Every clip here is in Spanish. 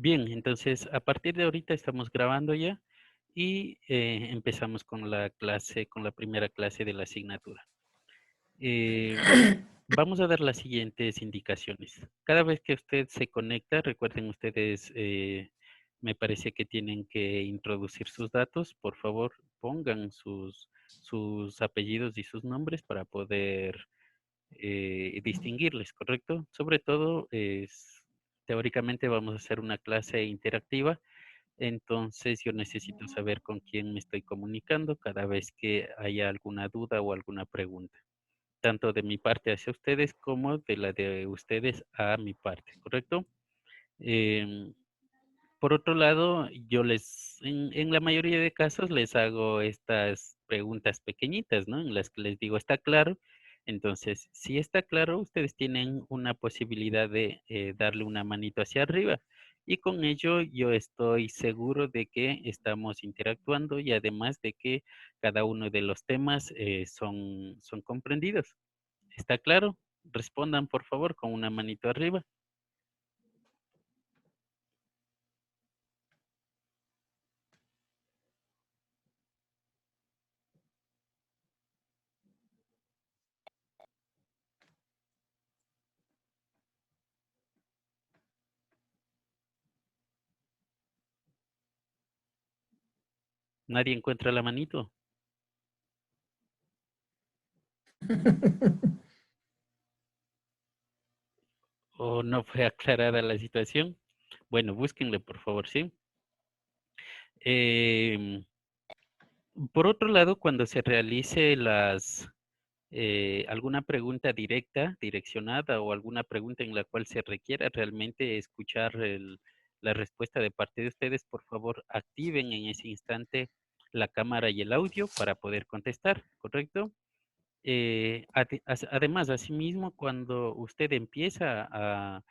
Bien, entonces a partir de ahorita estamos grabando ya y empezamos con la clase, con la primera clase de la asignatura. Eh, Vamos a dar las siguientes indicaciones. Cada vez que usted se conecta, recuerden ustedes, me parece que tienen que introducir sus datos. Por favor, pongan sus apellidos y sus nombres para poder distinguirles, ¿correcto? Sobre todo, teóricamente vamos a hacer una clase interactiva, entonces yo necesito saber con quién me estoy comunicando cada vez que haya alguna duda o alguna pregunta, tanto de mi parte hacia ustedes como de la de ustedes a mi parte, ¿correcto? Em, por otro lado, en la mayoría de casos les hago estas preguntas pequeñitas, ¿no? En las que les digo, ¿está claro? Entonces, si está claro, ustedes tienen una posibilidad de darle una manito hacia arriba. Y con ello yo estoy seguro de que estamos interactuando y además de que cada uno de los temas son comprendidos. ¿Está claro? Respondan, por favor, con una manito arriba. ¿Nadie encuentra la manito? ¿O no fue aclarada la situación? Bueno, búsquenle, por favor, ¿sí? Em, por otro lado, cuando se realice alguna pregunta directa, direccionada o alguna pregunta en la cual se requiera realmente escuchar la respuesta de parte de ustedes, por favor, activen en ese instante la cámara y el audio para poder contestar, ¿correcto? Además, asimismo, cuando usted empieza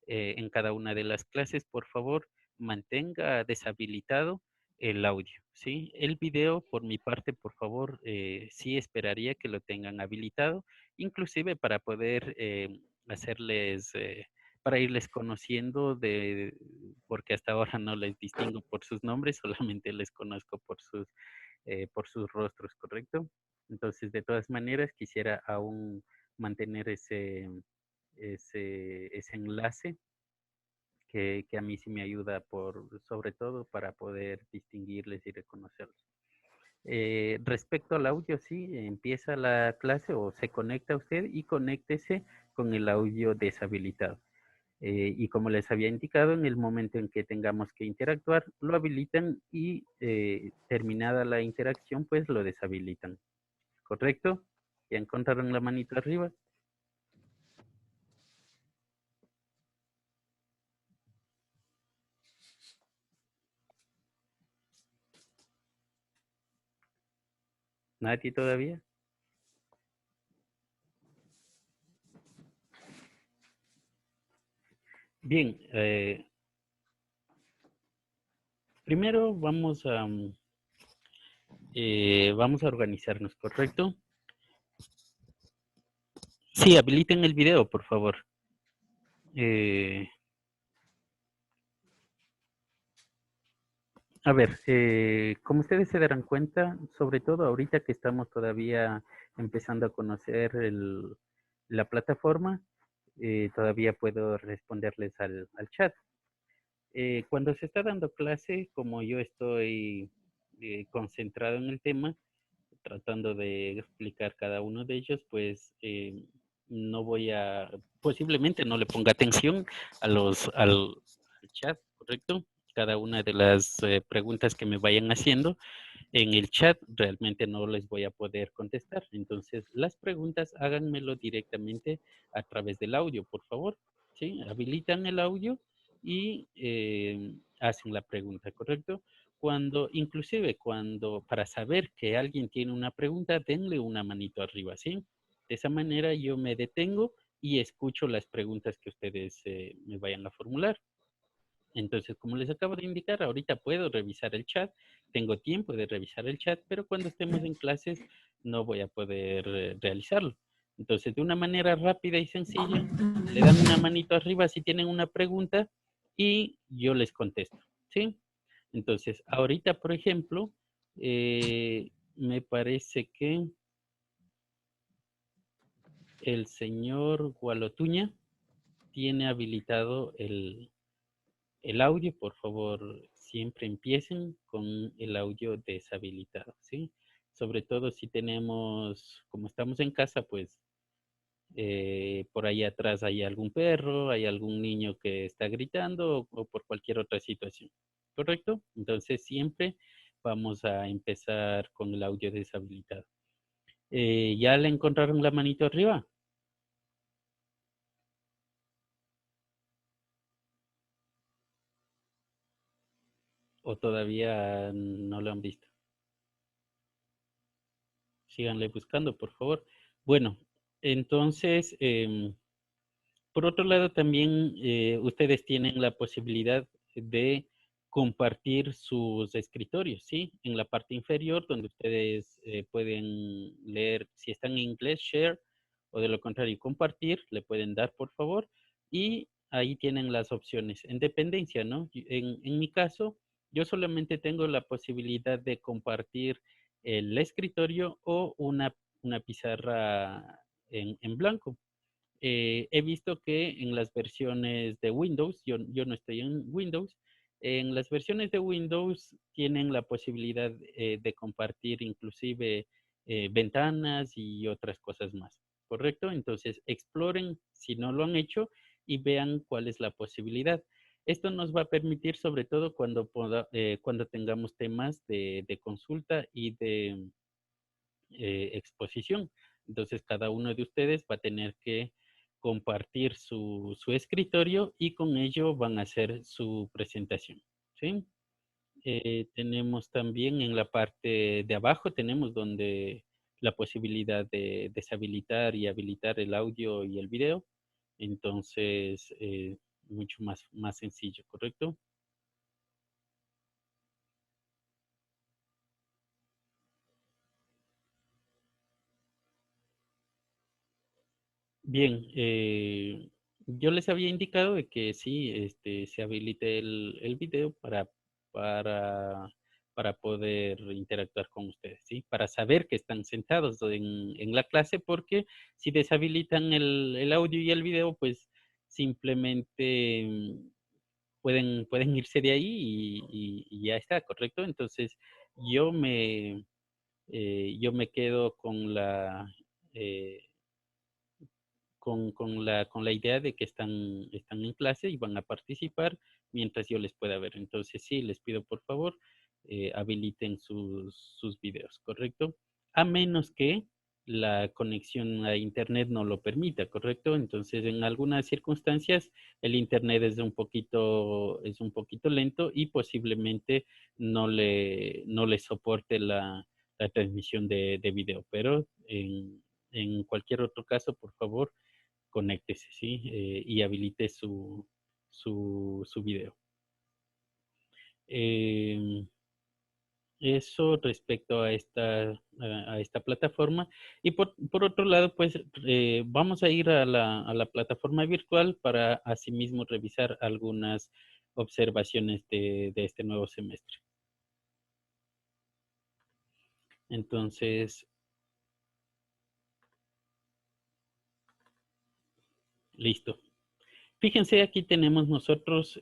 en cada una de las clases, por favor, mantenga deshabilitado el audio, ¿sí? El video, por mi parte, por favor, sí esperaría que lo tengan habilitado, inclusive para poder hacerles, para irles conociendo porque hasta ahora no les distingo por sus nombres, solamente les conozco por sus rostros, ¿correcto? Entonces, de todas maneras, quisiera aún mantener ese enlace que a mí sí me ayuda sobre todo para poder distinguirles y reconocerlos. Respecto al audio, sí, empieza la clase o se conecta usted y conéctese con el audio deshabilitado. Y como les había indicado, en el momento en que tengamos que interactuar, lo habilitan y terminada la interacción, pues lo deshabilitan. ¿Correcto? ¿Ya encontraron la manito arriba? ¿Nadie todavía? Bien, primero vamos a organizarnos, ¿correcto? Sí, habiliten el video, por favor. Eh, a ver, como ustedes se darán cuenta, sobre todo ahorita que estamos todavía empezando a conocer la plataforma, todavía puedo responderles al chat. Cuando se está dando clase, como yo estoy concentrado en el tema, tratando de explicar cada uno de ellos, pues no voy a, posiblemente no le ponga atención al chat, ¿correcto? Cada una de las preguntas que me vayan haciendo en el chat realmente no les voy a poder contestar. Entonces, las preguntas háganmelo directamente a través del audio, por favor. ¿Sí? Habilitan el audio y hacen la pregunta, ¿correcto? Inclusive para saber que alguien tiene una pregunta, denle una manito arriba, ¿sí? De esa manera yo me detengo y escucho las preguntas que ustedes me vayan a formular. Entonces, como les acabo de indicar, ahorita puedo revisar el chat, tengo tiempo de revisar el chat, pero cuando estemos en clases no voy a poder realizarlo. Entonces, de una manera rápida y sencilla, le dan una manito arriba si tienen una pregunta y yo les contesto, ¿sí? Entonces, ahorita, por ejemplo, me parece que el señor Gualotuña tiene habilitado el audio. Por favor, siempre empiecen con el audio deshabilitado, ¿sí? Sobre todo si tenemos, como estamos en casa, pues por ahí atrás hay algún perro, hay algún niño que está gritando o por cualquier otra situación, ¿correcto? Entonces siempre vamos a empezar con el audio deshabilitado. ¿Ya le encontraron la manito arriba? ¿O todavía no lo han visto? Síganle buscando, por favor. Bueno, entonces, por otro lado, también ustedes tienen la posibilidad de compartir sus escritorios, ¿sí? En la parte inferior, donde ustedes pueden leer, si están en inglés, share, o de lo contrario, compartir, le pueden dar, por favor, y ahí tienen las opciones. En dependencia, ¿no? En mi caso, yo solamente tengo la posibilidad de compartir el escritorio o una pizarra en blanco. He visto que en las versiones de Windows, yo no estoy en Windows, en las versiones de Windows tienen la posibilidad de compartir inclusive ventanas y otras cosas más, ¿correcto? Entonces exploren si no lo han hecho y vean cuál es la posibilidad. Esto nos va a permitir sobre todo cuando tengamos temas de consulta y de exposición. Entonces, cada uno de ustedes va a tener que compartir su escritorio y con ello van a hacer su presentación, ¿sí? Tenemos también en la parte de abajo, tenemos donde la posibilidad de deshabilitar y habilitar el audio y el video. Entonces, mucho más sencillo, ¿correcto? Bien, yo les había indicado de que sí, se habilite el video para, para poder interactuar con ustedes, ¿sí? Para saber que están sentados en la clase, porque si deshabilitan el audio y el video, pues simplemente pueden irse de ahí y ya está, ¿correcto? Entonces, yo me, yo me quedo con eh, con la idea de que están en clase y van a participar mientras yo les pueda ver. Entonces, sí, les pido por favor, habiliten sus videos, ¿correcto? A menos que la conexión a Internet no lo permita, ¿correcto? Entonces, en algunas circunstancias, el Internet es un poquito lento y posiblemente no le soporte la transmisión de video, pero en cualquier otro caso, por favor, conéctese, ¿sí? Y habilite su video. Eh, Eso respecto a esta plataforma. Y por otro lado, pues vamos a ir a la plataforma virtual para asimismo revisar algunas observaciones de este nuevo semestre. Entonces, listo. Fíjense, aquí tenemos nosotros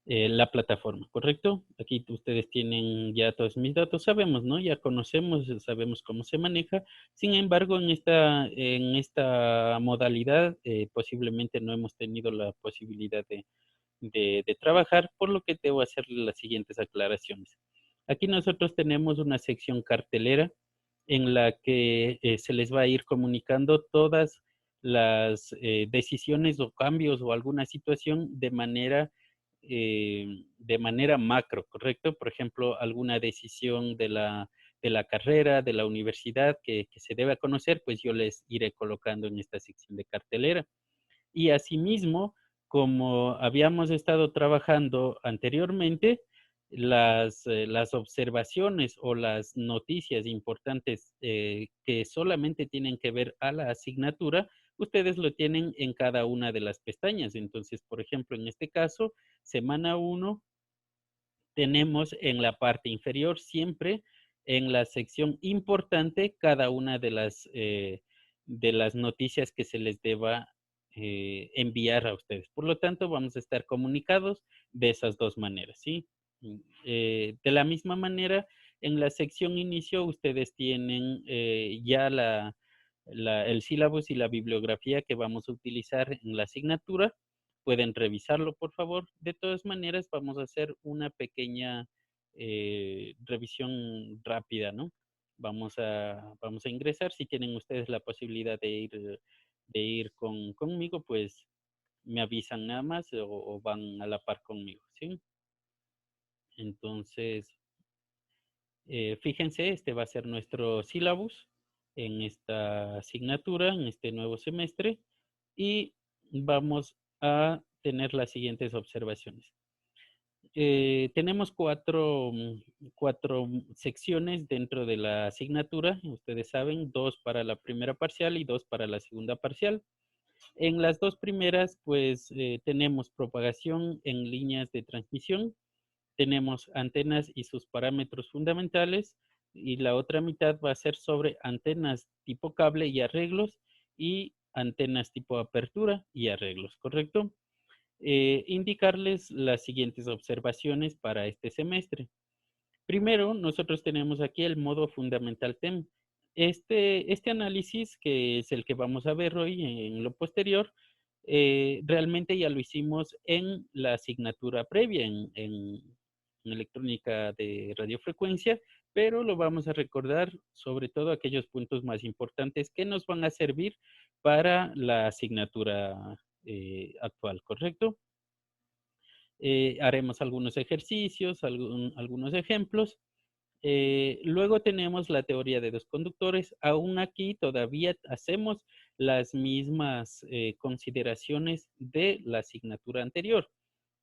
la plataforma, ¿correcto? Aquí ustedes tienen ya todos mis datos, sabemos, ¿no? Ya conocemos, sabemos cómo se maneja. Sin embargo, en esta modalidad posiblemente no hemos tenido la posibilidad de trabajar, por lo que debo hacer las siguientes aclaraciones. Aquí nosotros tenemos una sección cartelera en la que se les va a ir comunicando todas las decisiones o cambios o alguna situación de manera macro, ¿correcto? Por ejemplo, alguna decisión de la carrera, de la universidad que se debe conocer, pues yo les iré colocando en esta sección de cartelera. Y asimismo, como habíamos estado trabajando anteriormente, las observaciones o las noticias importantes que solamente tienen que ver a la asignatura, ustedes lo tienen en cada una de las pestañas. Entonces, por ejemplo, en este caso, semana 1 tenemos en la parte inferior siempre en la sección importante cada una de las noticias que se les deba enviar a ustedes. Por lo tanto, vamos a estar comunicados de esas dos maneras, ¿sí? De la misma manera, en la sección inicio ustedes tienen ya el sílabus y la bibliografía que vamos a utilizar en la asignatura. Pueden revisarlo, por favor. De todas maneras, vamos a hacer una pequeña revisión rápida, ¿no? Vamos a ingresar. Si tienen ustedes la posibilidad de ir conmigo, pues me avisan nada más o van a la par conmigo, ¿sí? Entonces, fíjense, este va a ser nuestro sílabus en esta asignatura, en este nuevo semestre, y vamos a tener las siguientes observaciones. Tenemos cuatro secciones dentro de la asignatura. Ustedes saben, 2 para la primera parcial y 2 para la segunda parcial. En las dos primeras, pues tenemos propagación en líneas de transmisión, tenemos antenas y sus parámetros fundamentales, y la otra mitad va a ser sobre antenas tipo cable y arreglos y antenas tipo apertura y arreglos, ¿correcto? Indicarles las siguientes observaciones para este semestre. Primero, nosotros tenemos aquí el modo fundamental TEM. Este análisis, que es el que vamos a ver hoy en lo posterior, realmente ya lo hicimos en la asignatura previa, en electrónica de radiofrecuencia, pero lo vamos a recordar sobre todo aquellos puntos más importantes que nos van a servir para la asignatura actual, ¿correcto? Haremos algunos ejercicios, algunos ejemplos. Luego tenemos la teoría de dos conductores. Aún aquí todavía hacemos las mismas consideraciones de la asignatura anterior.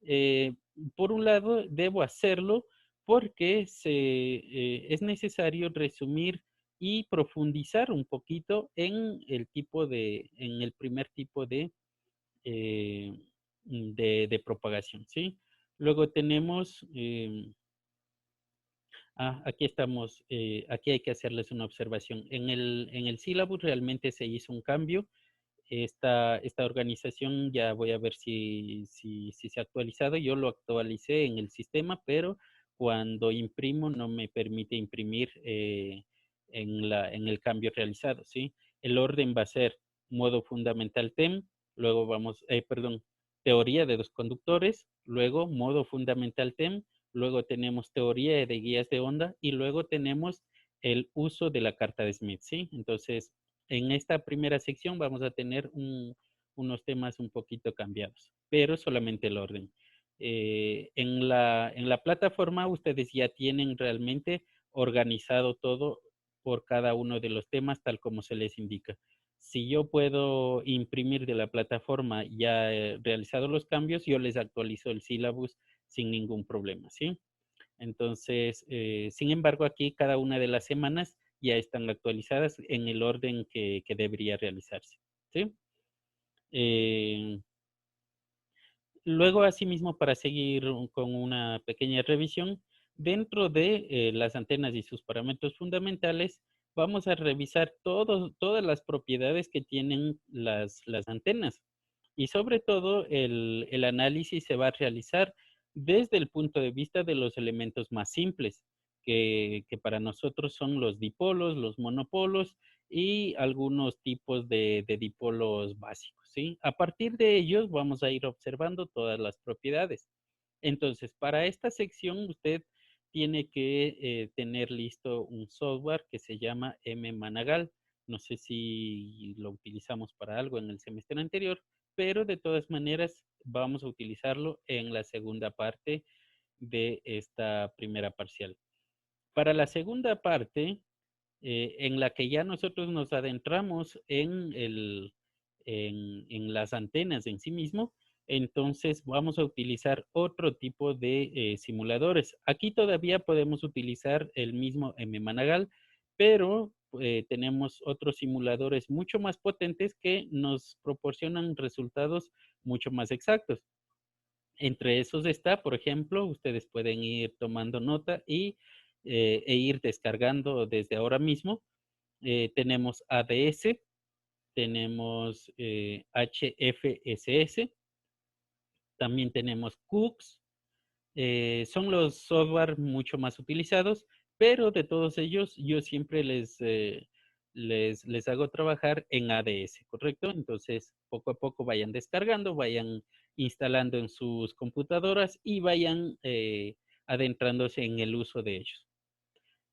Eh, por un lado, debo hacerlo porque es necesario resumir y profundizar un poquito en en el primer tipo eh, de propagación, ¿sí? Luego tenemos, aquí estamos, aquí hay que hacerles una observación. En el sílabus realmente se hizo un cambio. Esta organización ya voy a ver si se ha actualizado. Yo lo actualicé en el sistema, pero cuando imprimo no me permite imprimir en el cambio realizado, ¿sí? El orden va a ser modo fundamental TEM, luego perdón, teoría de dos conductores, luego modo fundamental TEM, luego tenemos teoría de guías de onda y luego tenemos el uso de la carta de Smith, ¿sí? Entonces, en esta primera sección vamos a tener unos temas un poquito cambiados, pero solamente el orden. En la plataforma ustedes ya tienen realmente organizado todo por cada uno de los temas tal como se les indica. Si yo puedo imprimir de la plataforma ya realizado los cambios, yo les actualizo el sílabus sin ningún problema, ¿sí? Entonces, sin embargo, aquí cada una de las semanas ya están actualizadas en el orden que debería realizarse, ¿sí? Eh, Luego, asimismo, para seguir con una pequeña revisión, dentro de las antenas y sus parámetros fundamentales, vamos a revisar todas las propiedades que tienen las antenas. Y sobre todo, el análisis se va a realizar desde el punto de vista de los elementos más simples, que para nosotros son los dipolos, los monopolos y algunos tipos de dipolos básicos, ¿sí? A partir de ellos vamos a ir observando todas las propiedades. Entonces, para esta sección usted tiene que tener listo un software que se llama M-Managal. No sé si lo utilizamos para algo en el semestre anterior, pero de todas maneras vamos a utilizarlo en la segunda parte de esta primera parcial. Para la segunda parte, en la que ya nosotros nos adentramos en las antenas en sí mismo, entonces vamos a utilizar otro tipo de simuladores. Aquí todavía podemos utilizar el mismo M-Managal, pero tenemos otros simuladores mucho más potentes que nos proporcionan resultados mucho más exactos. Entre esos está, por ejemplo, ustedes pueden ir tomando nota e ir descargando desde ahora mismo. Tenemos ADS, tenemos HFSS, también tenemos Cooks. Son los software mucho más utilizados, pero de todos ellos yo siempre les hago trabajar en ADS, ¿correcto? Entonces, poco a poco vayan descargando, vayan instalando en sus computadoras y vayan adentrándose en el uso de ellos.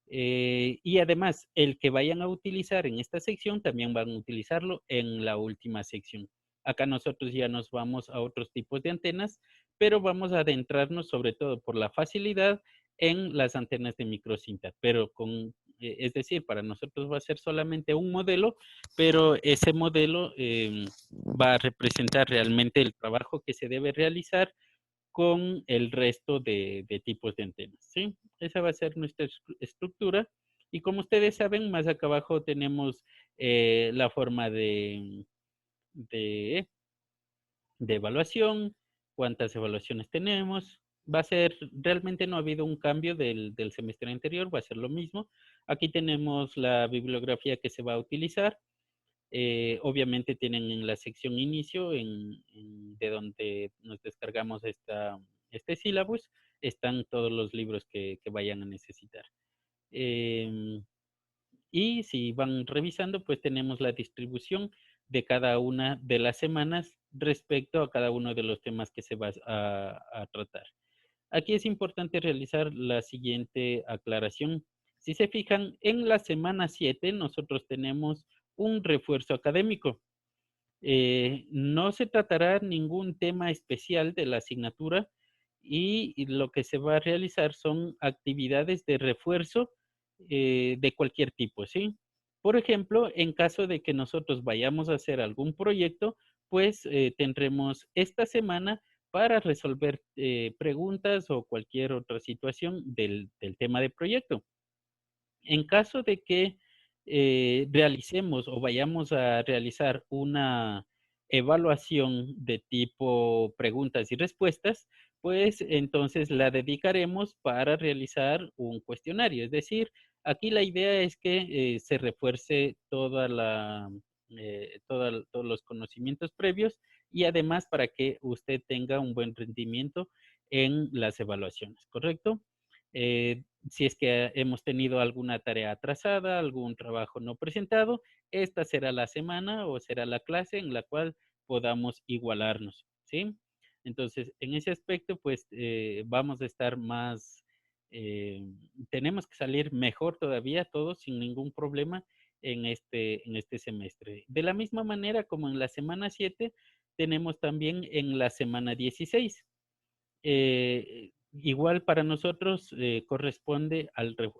Y además, el que vayan a utilizar en esta sección, también van a utilizarlo en la última sección. Acá nosotros ya nos vamos a otros tipos de antenas, pero vamos a adentrarnos sobre todo por la facilidad en las antenas de microcinta, pero es decir, para nosotros va a ser solamente un modelo, pero ese modelo va a representar realmente el trabajo que se debe realizar con el resto de tipos de antenas, ¿sí? Esa va a ser nuestra estructura. Y como ustedes saben, más acá abajo tenemos la forma de, de evaluación, cuántas evaluaciones tenemos. Va a ser, realmente no ha habido un cambio del semestre anterior, va a ser lo mismo. Aquí tenemos la bibliografía que se va a utilizar. Obviamente tienen en la sección inicio, de donde nos descargamos este sílabus, están todos los libros que vayan a necesitar. Y si van revisando, pues tenemos la distribución de cada una de las semanas respecto a cada uno de los temas que se va a tratar. Aquí es importante realizar la siguiente aclaración. Si se fijan, en la semana 7 nosotros tenemos un refuerzo académico. No se tratará ningún tema especial de la asignatura y lo que se va a realizar son actividades de refuerzo de cualquier tipo, ¿sí? Por ejemplo, en caso de que nosotros vayamos a hacer algún proyecto, pues tendremos esta semana para resolver preguntas o cualquier otra situación del tema de proyecto. En caso de que realicemos o vayamos a realizar una evaluación de tipo preguntas y respuestas, pues entonces la dedicaremos para realizar un cuestionario. Es decir, aquí la idea es que se refuerce todos los conocimientos previos y además para que usted tenga un buen rendimiento en las evaluaciones, ¿correcto? Si es que hemos tenido alguna tarea atrasada, algún trabajo no presentado, esta será la semana o será la clase en la cual podamos igualarnos, ¿sí? Entonces, en ese aspecto, pues vamos a estar más, eh, tenemos que salir mejor todavía todos sin ningún problema en este semestre. De la misma manera como en la semana 7, tenemos también en la semana 16. Igual para nosotros corresponde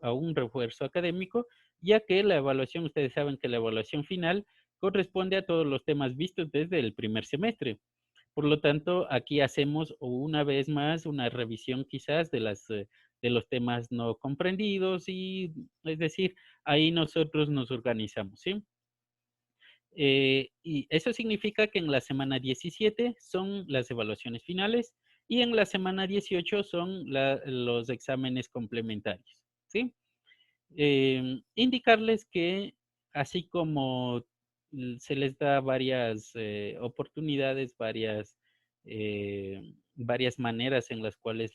a un refuerzo académico, ya que la evaluación, ustedes saben que la evaluación final corresponde a todos los temas vistos desde el primer semestre. Por lo tanto, aquí hacemos una vez más una revisión quizás de los temas no comprendidos y, es decir, ahí nosotros nos organizamos, ¿sí? Y eso significa que en la semana 17 son las evaluaciones finales y en la semana 18 son los exámenes complementarios, ¿sí? Indicarles que así como se les da varias oportunidades, varias maneras en las cuales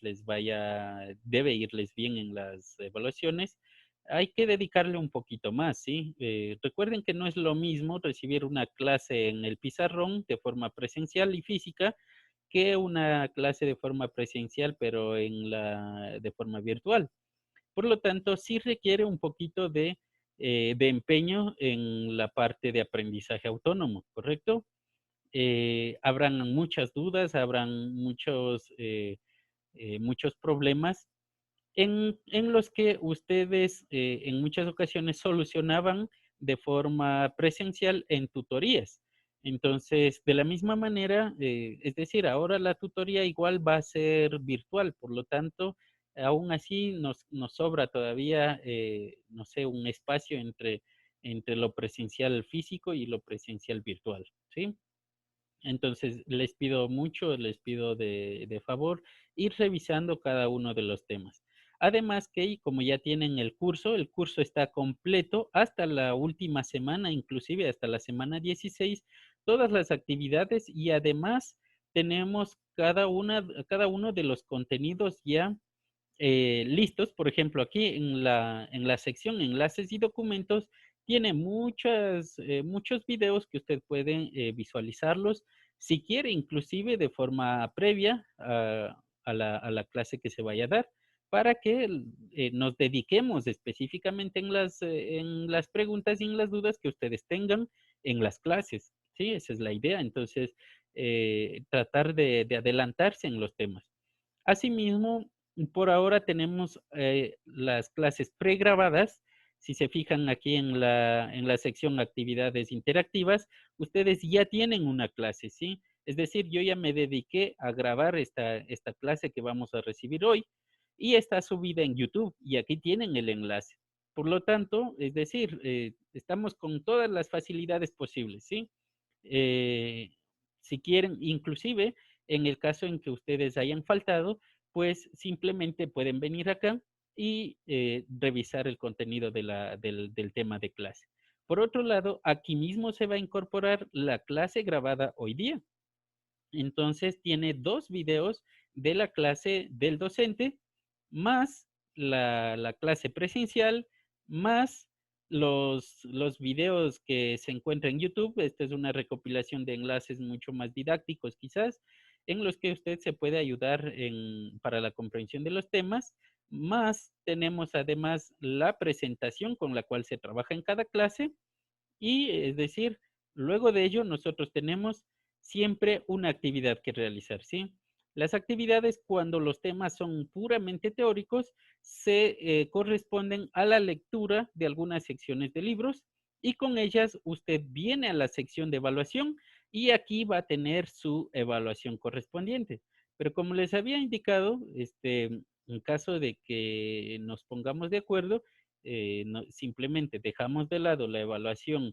debe irles bien en las evaluaciones, hay que dedicarle un poquito más, ¿sí? Recuerden que no es lo mismo recibir una clase en el pizarrón de forma presencial y física que una clase de forma presencial, pero de forma virtual. Por lo tanto, sí requiere un poquito de empeño en la parte de aprendizaje autónomo, ¿correcto? Habrán muchas dudas, habrán muchos problemas en los que ustedes en muchas ocasiones solucionaban de forma presencial en tutorías. Entonces, de la misma manera, es decir, ahora la tutoría igual va a ser virtual, por lo tanto, aún así nos sobra todavía, no sé, un espacio entre lo presencial físico y lo presencial virtual, ¿sí? Entonces, les pido mucho, les pido de favor ir revisando cada uno de los temas. Además que, como ya tienen el curso está completo hasta la última semana, inclusive hasta la semana 16, todas las actividades y además tenemos cada uno de los contenidos ya listos. Por ejemplo, aquí en la sección enlaces y documentos, tiene muchos videos que usted puede visualizarlos, si quiere, inclusive de forma previa a la clase que se vaya a dar, para que nos dediquemos específicamente en las preguntas y en las dudas que ustedes tengan en las clases. Sí, esa es la idea. Entonces, tratar de adelantarse en los temas. Asimismo, por ahora tenemos las clases pregrabadas. Si se fijan aquí en la sección actividades interactivas, ustedes ya tienen una clase, ¿sí? Es decir, yo ya me dediqué a grabar esta clase que vamos a recibir hoy y está subida en YouTube y aquí tienen el enlace. Por lo tanto, es decir, estamos con todas las facilidades posibles, ¿sí? Eh, si quieren, inclusive en el caso en que ustedes hayan faltado, pues simplemente pueden venir acá y revisar el contenido del tema de clase. Por otro lado, aquí mismo se va a incorporar la clase grabada hoy día. Entonces tiene dos videos de la clase del docente, más la clase presencial, más los videos que se encuentran en YouTube. Esta es una recopilación de enlaces mucho más didácticos quizás, en los que usted se puede ayudar para la comprensión de los temas. Más tenemos además la presentación con la cual se trabaja en cada clase y es decir, luego de ello nosotros tenemos siempre una actividad que realizar, ¿sí? Las actividades cuando los temas son puramente teóricos se corresponden a la lectura de algunas secciones de libros y con ellas usted viene a la sección de evaluación y aquí va a tener su evaluación correspondiente. Pero como les había indicado, en caso de que nos pongamos de acuerdo, simplemente dejamos de lado la evaluación,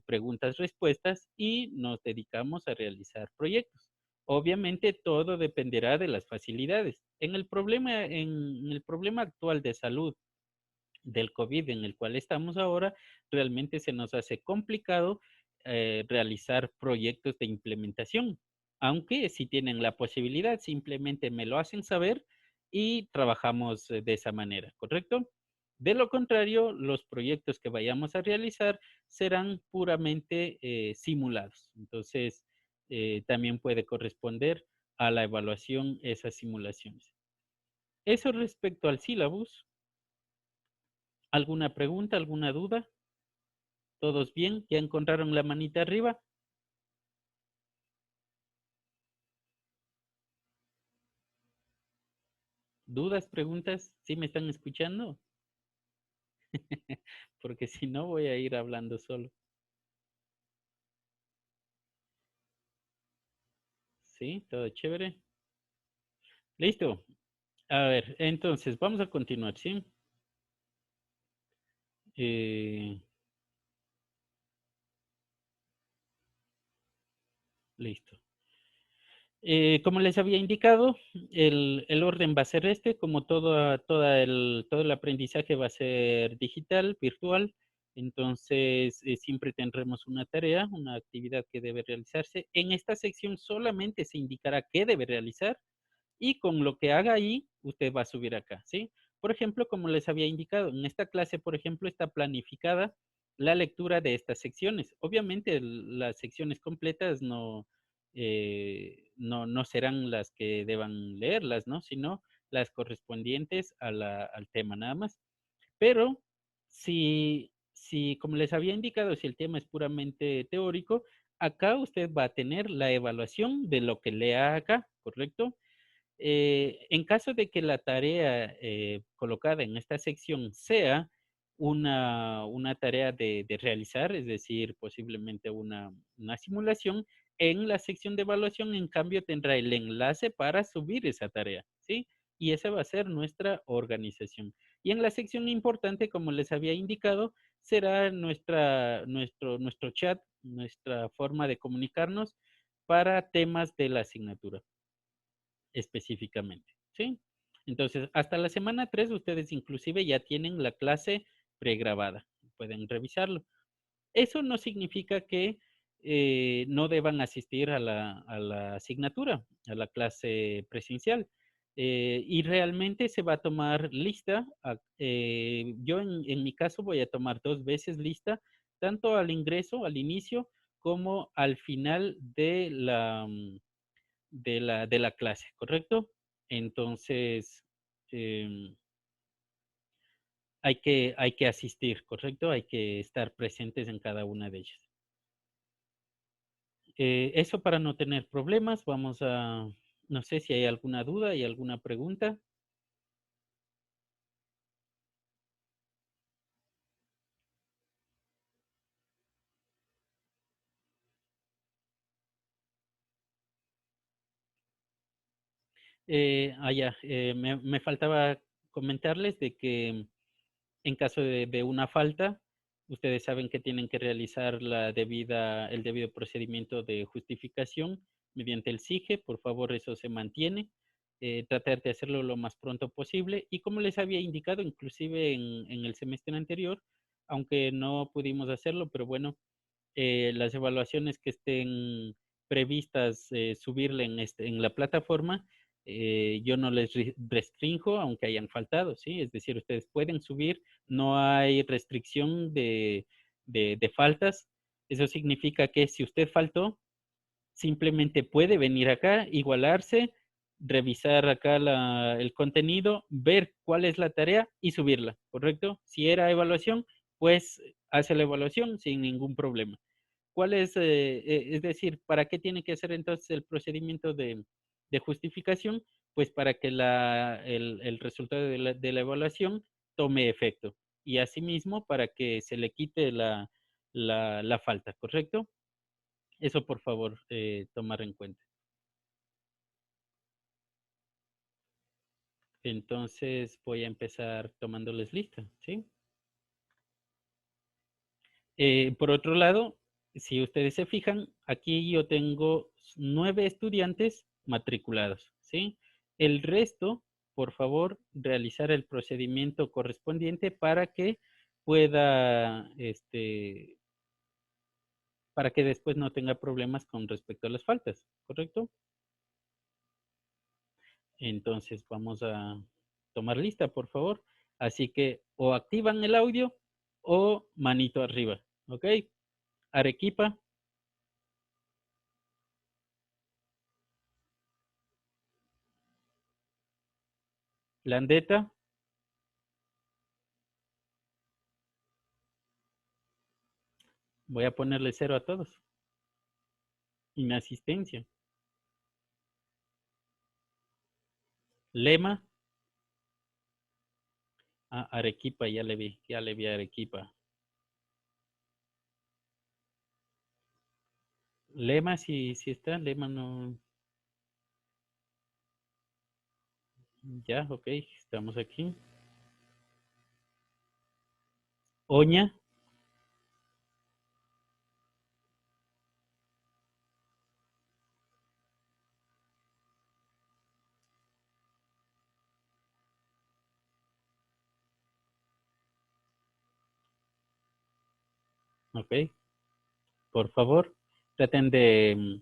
preguntas-respuestas y nos dedicamos a realizar proyectos. Obviamente todo dependerá de las facilidades. En el problema actual de salud del COVID en el cual estamos ahora, realmente se nos hace complicado realizar proyectos de implementación. Aunque si tienen la posibilidad, simplemente me lo hacen saber y trabajamos de esa manera, ¿correcto? De lo contrario, los proyectos que vayamos a realizar serán puramente simulados. Entonces, también puede corresponder a la evaluación esas simulaciones. Eso respecto al sílabus. ¿Alguna pregunta, alguna duda? ¿Todos bien? ¿Ya encontraron la manita arriba? ¿Dudas, preguntas? ¿Sí me están escuchando? Porque si no voy a ir hablando solo. ¿Sí? ¿Todo chévere? Listo. A ver, entonces vamos a continuar, ¿sí? Eh, listo. Como les había indicado, el orden va a ser este, como todo el aprendizaje va a ser digital, virtual, entonces siempre tendremos una tarea, una actividad que debe realizarse. En esta sección solamente se indicará qué debe realizar y con lo que haga ahí, usted va a subir acá, ¿sí? Por ejemplo, como les había indicado, en esta clase, por ejemplo, está planificada la lectura de estas secciones. Obviamente, las secciones completas no serán las que deban leerlas, ¿no? Sino las correspondientes al tema nada más. Pero si, como les había indicado, si el tema es puramente teórico, acá usted va a tener la evaluación de lo que lea acá, ¿correcto? En caso de que la tarea colocada en esta sección sea una tarea de realizar, es decir, posiblemente una simulación, en la sección de evaluación, en cambio, tendrá el enlace para subir esa tarea, ¿sí? Y esa va a ser nuestra organización. Y en la sección importante, como les había indicado, será nuestro chat, nuestra forma de comunicarnos para temas de la asignatura específicamente, ¿sí? Entonces, hasta la semana 3 ustedes inclusive ya tienen la clase pregrabada, pueden revisarlo. Eso no significa que no deban asistir a la asignatura, a la clase presencial. Y realmente se va a tomar lista. Yo en mi caso voy a tomar 2 veces lista, tanto al ingreso, al inicio, como al final de la clase, ¿correcto? Entonces, em, hay que asistir, ¿correcto? Hay que estar presentes en cada una de ellas. Eso para no tener problemas, no sé si hay alguna duda y alguna pregunta. Ya, me faltaba comentarles de que en caso de una falta, ustedes saben que tienen que realizar el debido procedimiento de justificación mediante el SIGE. Por favor, eso se mantiene. Tratar de hacerlo lo más pronto posible. Y como les había indicado, inclusive en el semestre anterior, aunque no pudimos hacerlo, pero bueno, las evaluaciones que estén previstas subirle en la plataforma, yo no les restrinjo, aunque hayan faltado, ¿sí? Es decir, ustedes pueden subir, no hay restricción de faltas. Eso significa que si usted faltó, simplemente puede venir acá, igualarse, revisar acá el contenido, ver cuál es la tarea y subirla, ¿correcto? Si era evaluación, pues hace la evaluación sin ningún problema. ¿Cuál es decir, para qué tiene que hacer entonces el procedimiento de justificación? Pues para que el resultado de la evaluación tome efecto y asimismo para que se le quite la falta, ¿correcto? Eso por favor tomar en cuenta. Entonces voy a empezar tomándoles lista, ¿sí? Por otro lado, si ustedes se fijan, aquí yo tengo 9 estudiantes matriculados, ¿sí? El resto, por favor, realizar el procedimiento correspondiente pueda, para que después no tenga problemas con respecto a las faltas, ¿correcto? Entonces vamos a tomar lista, por favor. Así que o activan el audio o manito arriba, ¿ok? Arequipa, Landeta, voy a ponerle 0 a todos. Inasistencia. Lema, Arequipa, ya le vi a Arequipa. Lema, si está, Lema no. Ya, ok, estamos aquí. Oña, ok, por favor, traten de,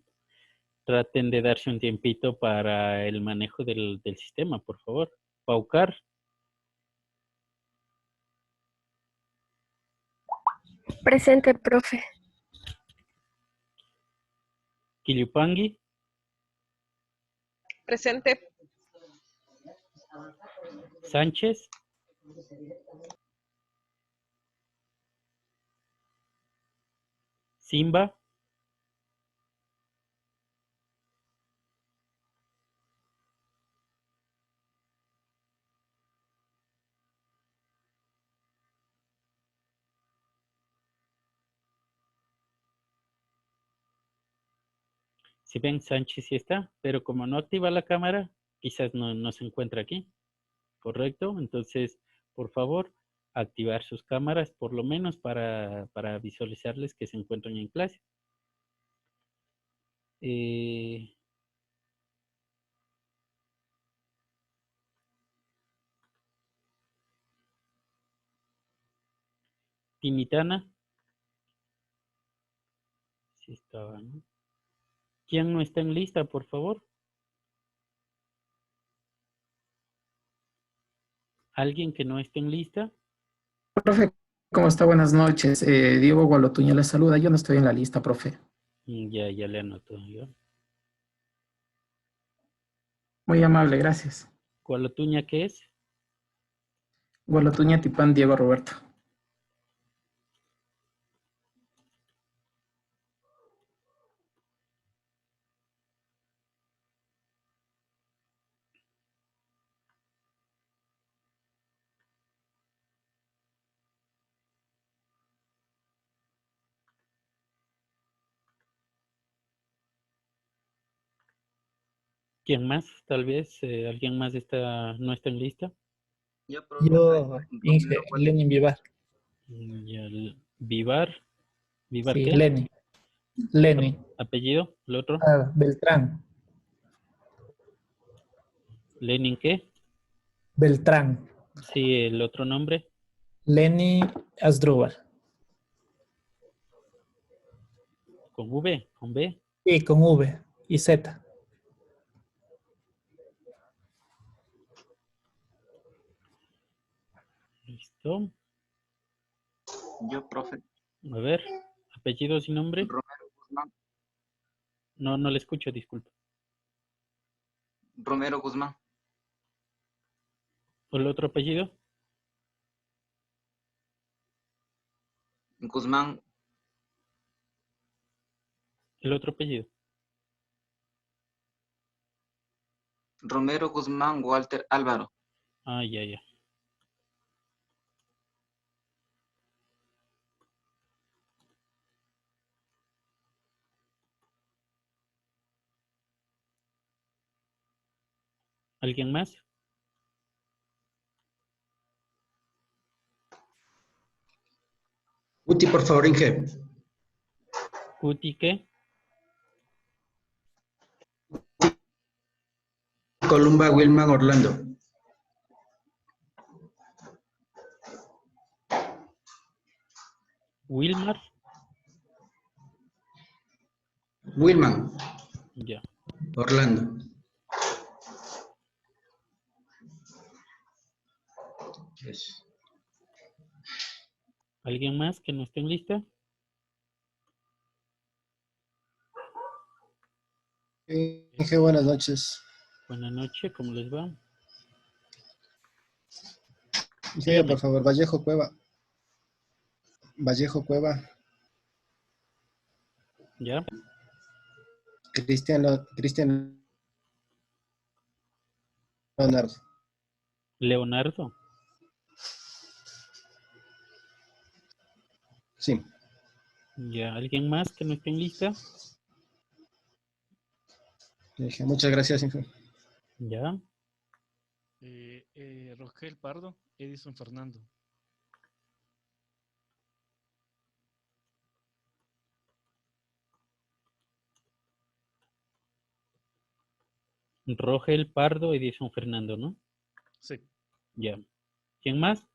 traten de darse un tiempito para el manejo del sistema, por favor. Paucar, Presente, profe. Quillupanqui, Presente. Sánchez, Simba, si ven, Sánchez sí está, pero como no activa la cámara, quizás no se encuentra aquí, ¿correcto? Entonces, por favor, activar sus cámaras, por lo menos para visualizarles que se encuentran en clase. Tinitana. Sí estaba, ¿no? ¿Quién no está en lista, por favor? ¿Alguien que no esté en lista? Profe, ¿cómo está? Buenas noches. Diego Gualotuña le saluda. Yo no estoy en la lista, profe. Ya le anoto yo. Muy amable, gracias. ¿Gualotuña qué es? Gualotuña Tipán Diego Roberto. ¿Quién más? Tal vez alguien más no está en lista. Yo, Yo, Inge, Lenin Vivar. Vivar. ¿Vivar Sí, qué? Lenin. Lenin. ¿Apellido? ¿El otro? Beltrán. ¿Lenin qué? Beltrán. Sí, el otro nombre. Lenin Asdrúbal. ¿Con V? ¿Con B? Sí, con V y Z. Listo. Yo, profe. A ver, apellidos y nombre. Romero Guzmán. No le escucho, disculpe. Romero Guzmán. ¿El otro apellido? Guzmán. ¿El otro apellido? Romero Guzmán Walter Álvaro. Ah, ya. ¿Alguien más? Uti, por favor, Inge. ¿Uti qué? Columba Wilman Orlando. ¿Wilmar? Wilman Ya. Orlando. Yes. ¿Alguien más que no esté en lista? Inge, buenas noches. Buenas noches, ¿cómo les va? Inge, Dígame. por favor, Vallejo Cueva. Vallejo Cueva. ¿Ya? Cristian Leonardo. Leonardo. Sí. ¿Ya? ¿Alguien más que no esté en lista? Inge, muchas gracias, Inge. ¿Ya? Rogel Pardo, Edison Fernando. Rogel Pardo, Edison Fernando, ¿no? Sí. Ya. ¿Quién más?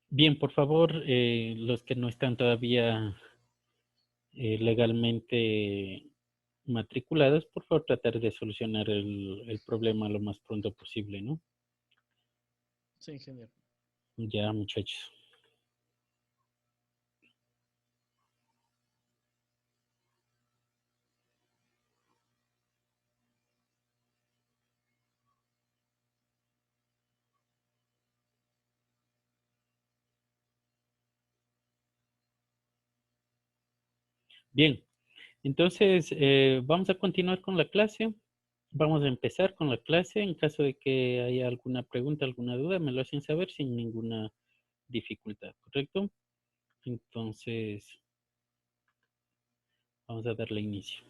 Bien, por favor, los que no están todavía legalmente matriculados, por favor, tratar de solucionar el problema lo más pronto posible, ¿no? Sí, ingeniero. Ya, muchachos. Bien, entonces vamos a continuar con la clase. Vamos a empezar con la clase. En caso de que haya alguna pregunta, alguna duda, me lo hacen saber sin ninguna dificultad, ¿correcto? Entonces, Vamos a darle inicio.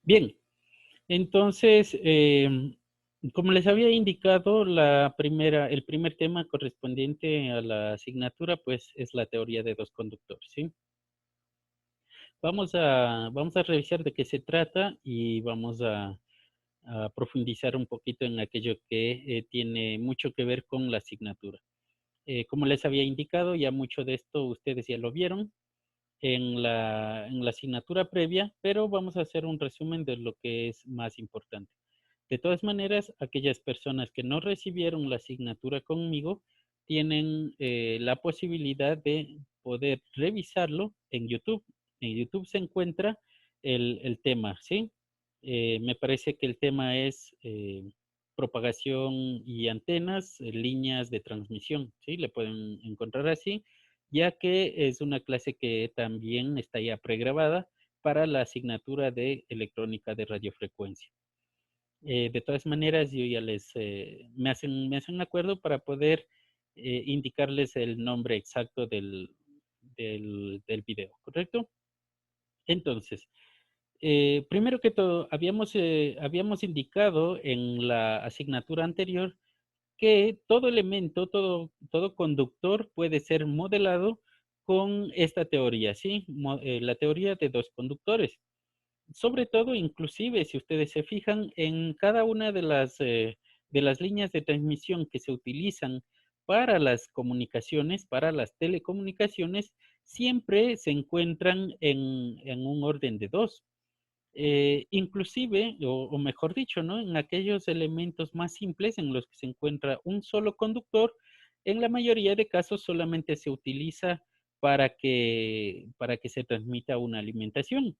Bien, entonces, como les había indicado, el primer tema correspondiente a la asignatura, pues, es la teoría de dos conductores, ¿sí? Vamos a revisar de qué se trata y vamos a profundizar un poquito en aquello que tiene mucho que ver con la asignatura. Como les había indicado, ya mucho de esto ustedes ya lo vieron en la asignatura previa, pero vamos a hacer un resumen de lo que es más importante. De todas maneras, aquellas personas que no recibieron la asignatura conmigo tienen la posibilidad de poder revisarlo en YouTube. En YouTube se encuentra el tema, ¿sí? Me parece que el tema es propagación y antenas, líneas de transmisión, ¿sí? Le pueden encontrar así, ya que es una clase que también está ya pregrabada para la asignatura de electrónica de radiofrecuencia. De todas maneras, yo ya me hacen acuerdo para poder indicarles el nombre exacto del video, ¿correcto? Entonces, primero que todo, habíamos indicado en la asignatura anterior que todo elemento, todo conductor puede ser modelado con esta teoría, ¿sí? La teoría de dos conductores. Sobre todo, inclusive, si ustedes se fijan, en cada una de las líneas de transmisión que se utilizan para las comunicaciones, para las telecomunicaciones, siempre se encuentran en un orden de dos. Inclusive, o mejor dicho, ¿no? En aquellos elementos más simples en los que se encuentra un solo conductor, en la mayoría de casos solamente se utiliza para que se transmita una alimentación.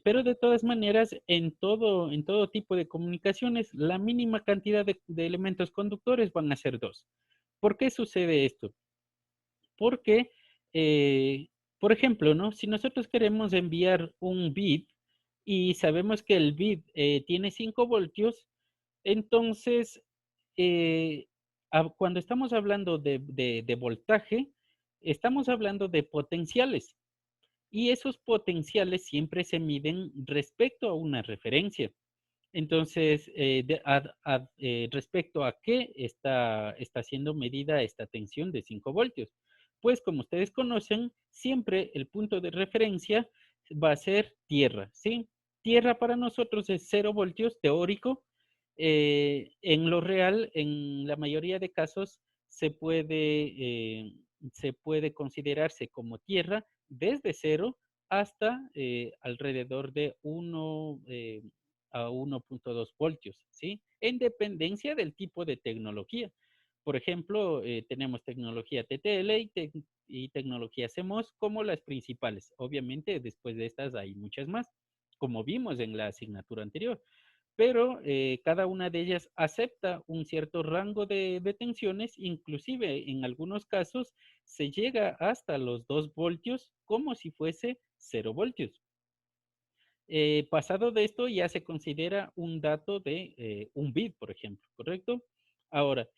Pero de todas maneras, en todo tipo de comunicaciones, la mínima cantidad de elementos conductores van a ser dos. ¿Por qué sucede esto? Porque, por ejemplo, ¿no? Si nosotros queremos enviar un bit y sabemos que el bit tiene 5 voltios, entonces, cuando estamos hablando de voltaje, estamos hablando de potenciales. Y esos potenciales siempre se miden respecto a una referencia. Entonces, respecto a qué está siendo medida esta tensión de 5 voltios. Pues como ustedes conocen, siempre el punto de referencia va a ser tierra, ¿sí? Tierra para nosotros es 0 voltios teórico. En lo real, en la mayoría de casos, se puede considerarse como tierra desde 0 hasta alrededor de 1 a 1.2 voltios, ¿sí? En dependencia del tipo de tecnología. Por ejemplo, tenemos tecnología TTL y tecnología CMOS como las principales. Obviamente, después de estas hay muchas más, como vimos en la asignatura anterior. Pero cada una de ellas acepta un cierto rango de tensiones, inclusive en algunos casos se llega hasta los 2 voltios como si fuese 0 voltios. Pasado de esto ya se considera un dato de un bit, por ejemplo, ¿correcto? Ahora,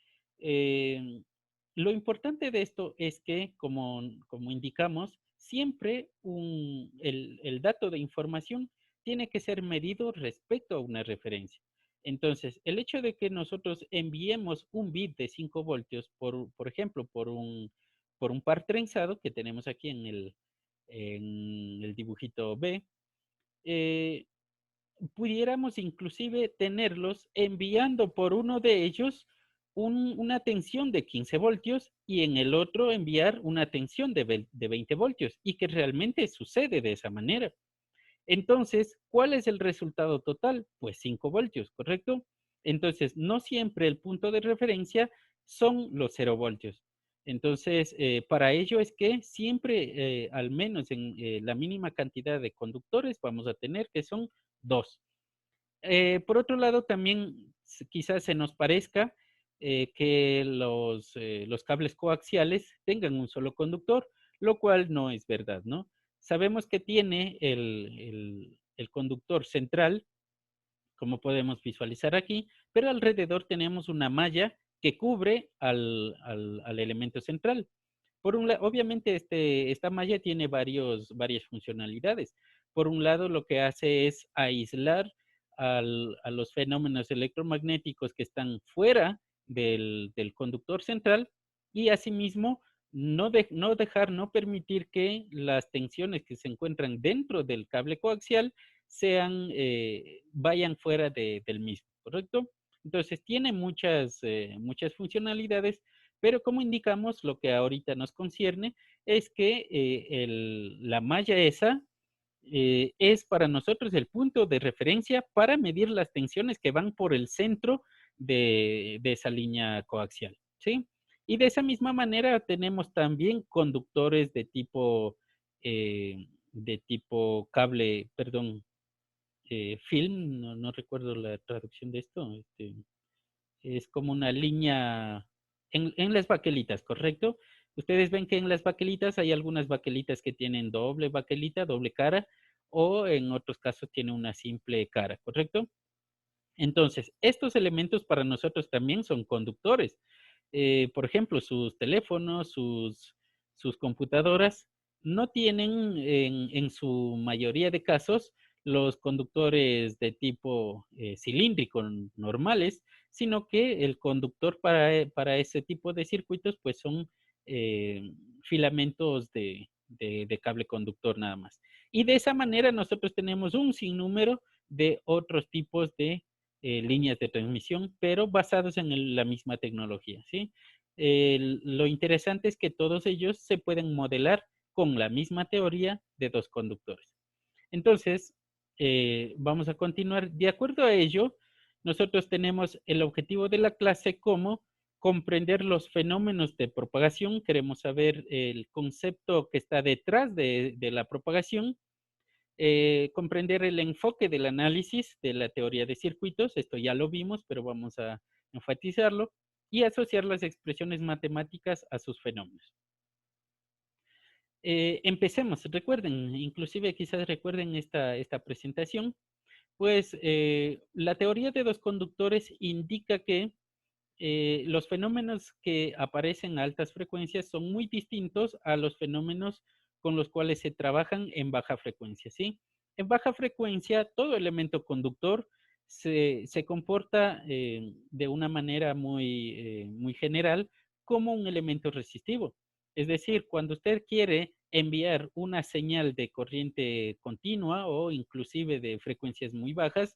lo importante de esto es que, como indicamos, siempre el dato de información tiene que ser medido respecto a una referencia. Entonces, el hecho de que nosotros enviemos un bit de 5 voltios, por ejemplo, por un par trenzado que tenemos aquí en el dibujito B, pudiéramos inclusive tenerlos enviando por uno de ellos una tensión de 15 voltios y en el otro enviar una tensión de 20 voltios y que realmente sucede de esa manera. Entonces, ¿cuál es el resultado total? Pues 5 voltios, ¿correcto? Entonces, no siempre el punto de referencia son los 0 voltios. Entonces, para ello es que siempre, al menos en la mínima cantidad de conductores, vamos a tener que son 2. Por otro lado, también quizás se nos parezca que los cables coaxiales tengan un solo conductor, lo cual no es verdad, ¿no? Sabemos que tiene el conductor central, como podemos visualizar aquí, pero alrededor tenemos una malla que cubre al elemento central. Por un lado, obviamente esta malla tiene varias funcionalidades. Por un lado, lo que hace es aislar a los fenómenos electromagnéticos que están fuera del conductor central y asimismo no permitir que las tensiones que se encuentran dentro del cable coaxial vayan fuera del mismo, ¿correcto? Entonces tiene muchas funcionalidades, pero como indicamos, lo que ahorita nos concierne es que la malla esa es para nosotros el punto de referencia para medir las tensiones que van por el centro de esa línea coaxial, ¿sí? Y de esa misma manera tenemos también conductores de tipo cable, perdón, film, no recuerdo la traducción de esto. Es como una línea en las baquelitas, ¿correcto? Ustedes ven que en las baquelitas hay algunas baquelitas que tienen doble baquelita, doble cara, o en otros casos tiene una simple cara, ¿correcto? Entonces, estos elementos para nosotros también son conductores. Por ejemplo, sus teléfonos, sus computadoras, no tienen en su mayoría de casos los conductores de tipo cilíndrico normales, sino que el conductor para ese tipo de circuitos pues son filamentos de cable conductor nada más. Y de esa manera nosotros tenemos un sinnúmero de otros tipos de líneas de transmisión, pero basados en la misma tecnología, ¿sí? Lo interesante es que todos ellos se pueden modelar con la misma teoría de dos conductores. Entonces, vamos a continuar. De acuerdo a ello, nosotros tenemos el objetivo de la clase como comprender los fenómenos de propagación. Queremos saber el concepto que está detrás de la propagación. Comprender el enfoque del análisis de la teoría de circuitos, esto ya lo vimos, pero vamos a enfatizarlo, y asociar las expresiones matemáticas a sus fenómenos. Empecemos, recuerden, inclusive quizás recuerden esta presentación, pues la teoría de dos conductores indica que los fenómenos que aparecen a altas frecuencias son muy distintos a los fenómenos con los cuales se trabajan en baja frecuencia, ¿sí? En baja frecuencia, todo elemento conductor se comporta de una manera muy general como un elemento resistivo. Es decir, cuando usted quiere enviar una señal de corriente continua o inclusive de frecuencias muy bajas,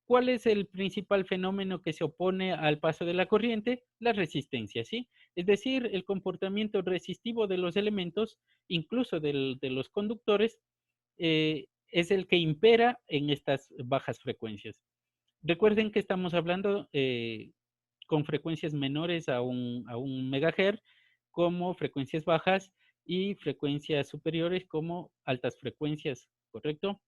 ¿cuál es el principal fenómeno que se opone al paso de la corriente? La resistencia, ¿sí? Es decir, el comportamiento resistivo de los elementos, incluso de los conductores, es el que impera en estas bajas frecuencias. Recuerden que estamos hablando con frecuencias menores a un megahertz como frecuencias bajas y frecuencias superiores como altas frecuencias, ¿correcto?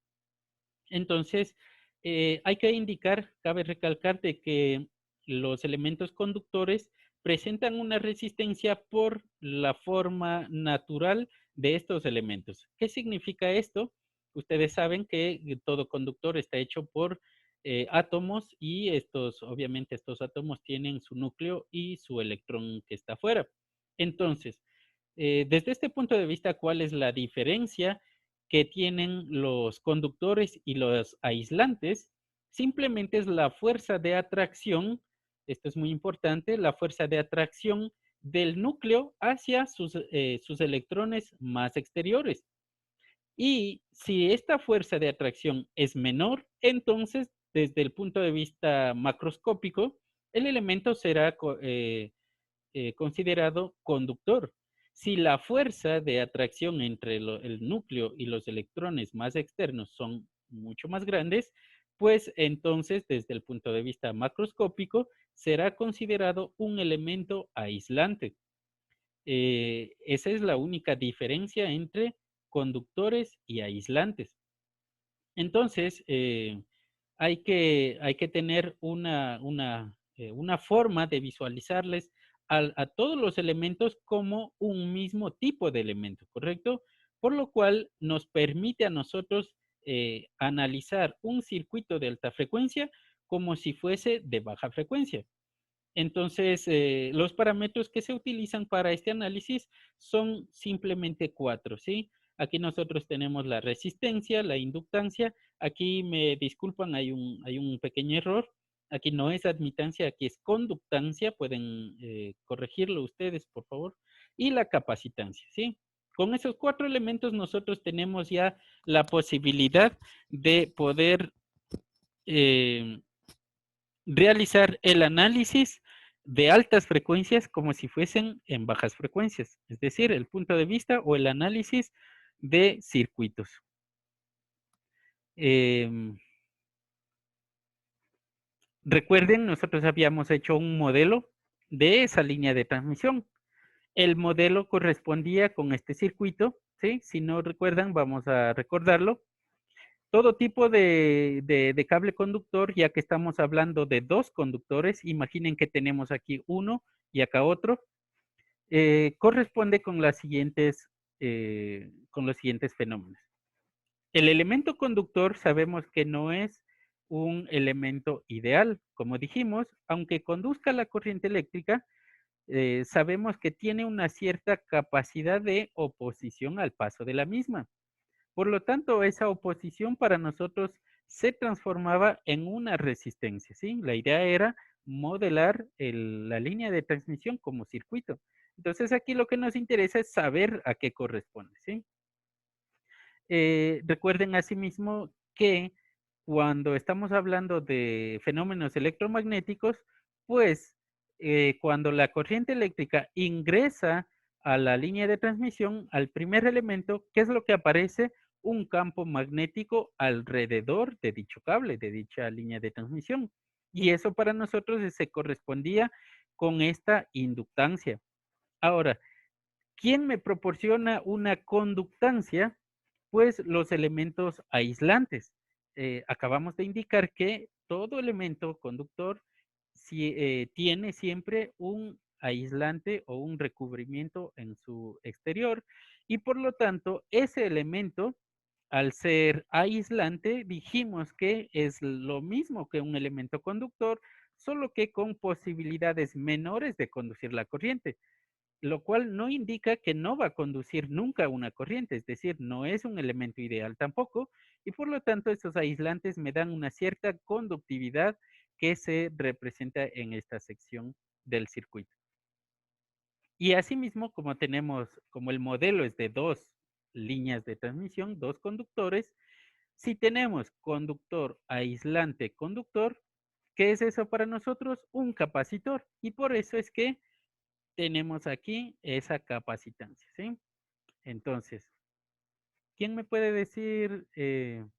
Entonces, hay que indicar, cabe recalcar de que los elementos conductores presentan una resistencia por la forma natural de estos elementos. ¿Qué significa esto? Ustedes saben que todo conductor está hecho por átomos y obviamente estos átomos tienen su núcleo y su electrón que está afuera. Entonces, desde este punto de vista, ¿cuál es la diferencia que tienen los conductores y los aislantes? Simplemente es la fuerza de atracción, esto es muy importante, la fuerza de atracción del núcleo hacia sus electrones más exteriores. Y si esta fuerza de atracción es menor, entonces desde el punto de vista macroscópico, el elemento será considerado conductor. Si la fuerza de atracción entre el núcleo y los electrones más externos son mucho más grandes, pues entonces desde el punto de vista macroscópico será considerado un elemento aislante. Esa es la única diferencia entre conductores y aislantes. Entonces, hay que tener una forma de visualizarles a todos los elementos como un mismo tipo de elemento, ¿correcto? Por lo cual nos permite a nosotros analizar un circuito de alta frecuencia como si fuese de baja frecuencia. Entonces, los parámetros que se utilizan para este análisis son simplemente 4, ¿sí? Aquí nosotros tenemos la resistencia, la inductancia. Aquí me disculpan, hay un pequeño error. Aquí no es admitancia, aquí es conductancia. Pueden corregirlo ustedes, por favor. Y la capacitancia, ¿sí? Con esos 4 elementos nosotros tenemos ya la posibilidad de poder realizar el análisis de altas frecuencias como si fuesen en bajas frecuencias, es decir, el punto de vista o el análisis de circuitos. Recuerden, nosotros habíamos hecho un modelo de esa línea de transmisión. El modelo correspondía con este circuito, ¿sí? Si no recuerdan, vamos a recordarlo. Todo tipo de cable conductor, ya que estamos hablando de 2 conductores, imaginen que tenemos aquí uno y acá otro, corresponde con los siguientes fenómenos. El elemento conductor sabemos que no es un elemento ideal, como dijimos, aunque conduzca la corriente eléctrica, sabemos que tiene una cierta capacidad de oposición al paso de la misma. Por lo tanto, esa oposición para nosotros se transformaba en una resistencia, ¿sí? La idea era modelar la línea de transmisión como circuito. Entonces, aquí lo que nos interesa es saber a qué corresponde, ¿sí? Recuerden asimismo que cuando estamos hablando de fenómenos electromagnéticos, pues cuando la corriente eléctrica ingresa a la línea de transmisión, al primer elemento, ¿qué es lo que aparece? Un campo magnético alrededor de dicho cable, de dicha línea de transmisión. Y eso para nosotros se correspondía con esta inductancia. Ahora, ¿quién me proporciona una conductancia? Pues los elementos aislantes. Acabamos de indicar que todo elemento conductor tiene siempre un aislante o un recubrimiento en su exterior y por lo tanto ese elemento, al ser aislante, dijimos que es lo mismo que un elemento conductor, solo que con posibilidades menores de conducir la corriente, lo cual no indica que no va a conducir nunca una corriente, es decir, no es un elemento ideal tampoco, y por lo tanto estos aislantes me dan una cierta conductividad que se representa en esta sección del circuito. Y asimismo, como el modelo es de 2 líneas de transmisión, 2 conductores, si tenemos conductor, aislante, conductor, ¿qué es eso para nosotros? Un capacitor, y por eso es que tenemos aquí esa capacitancia, ¿sí? Entonces, ¿quién me puede decir de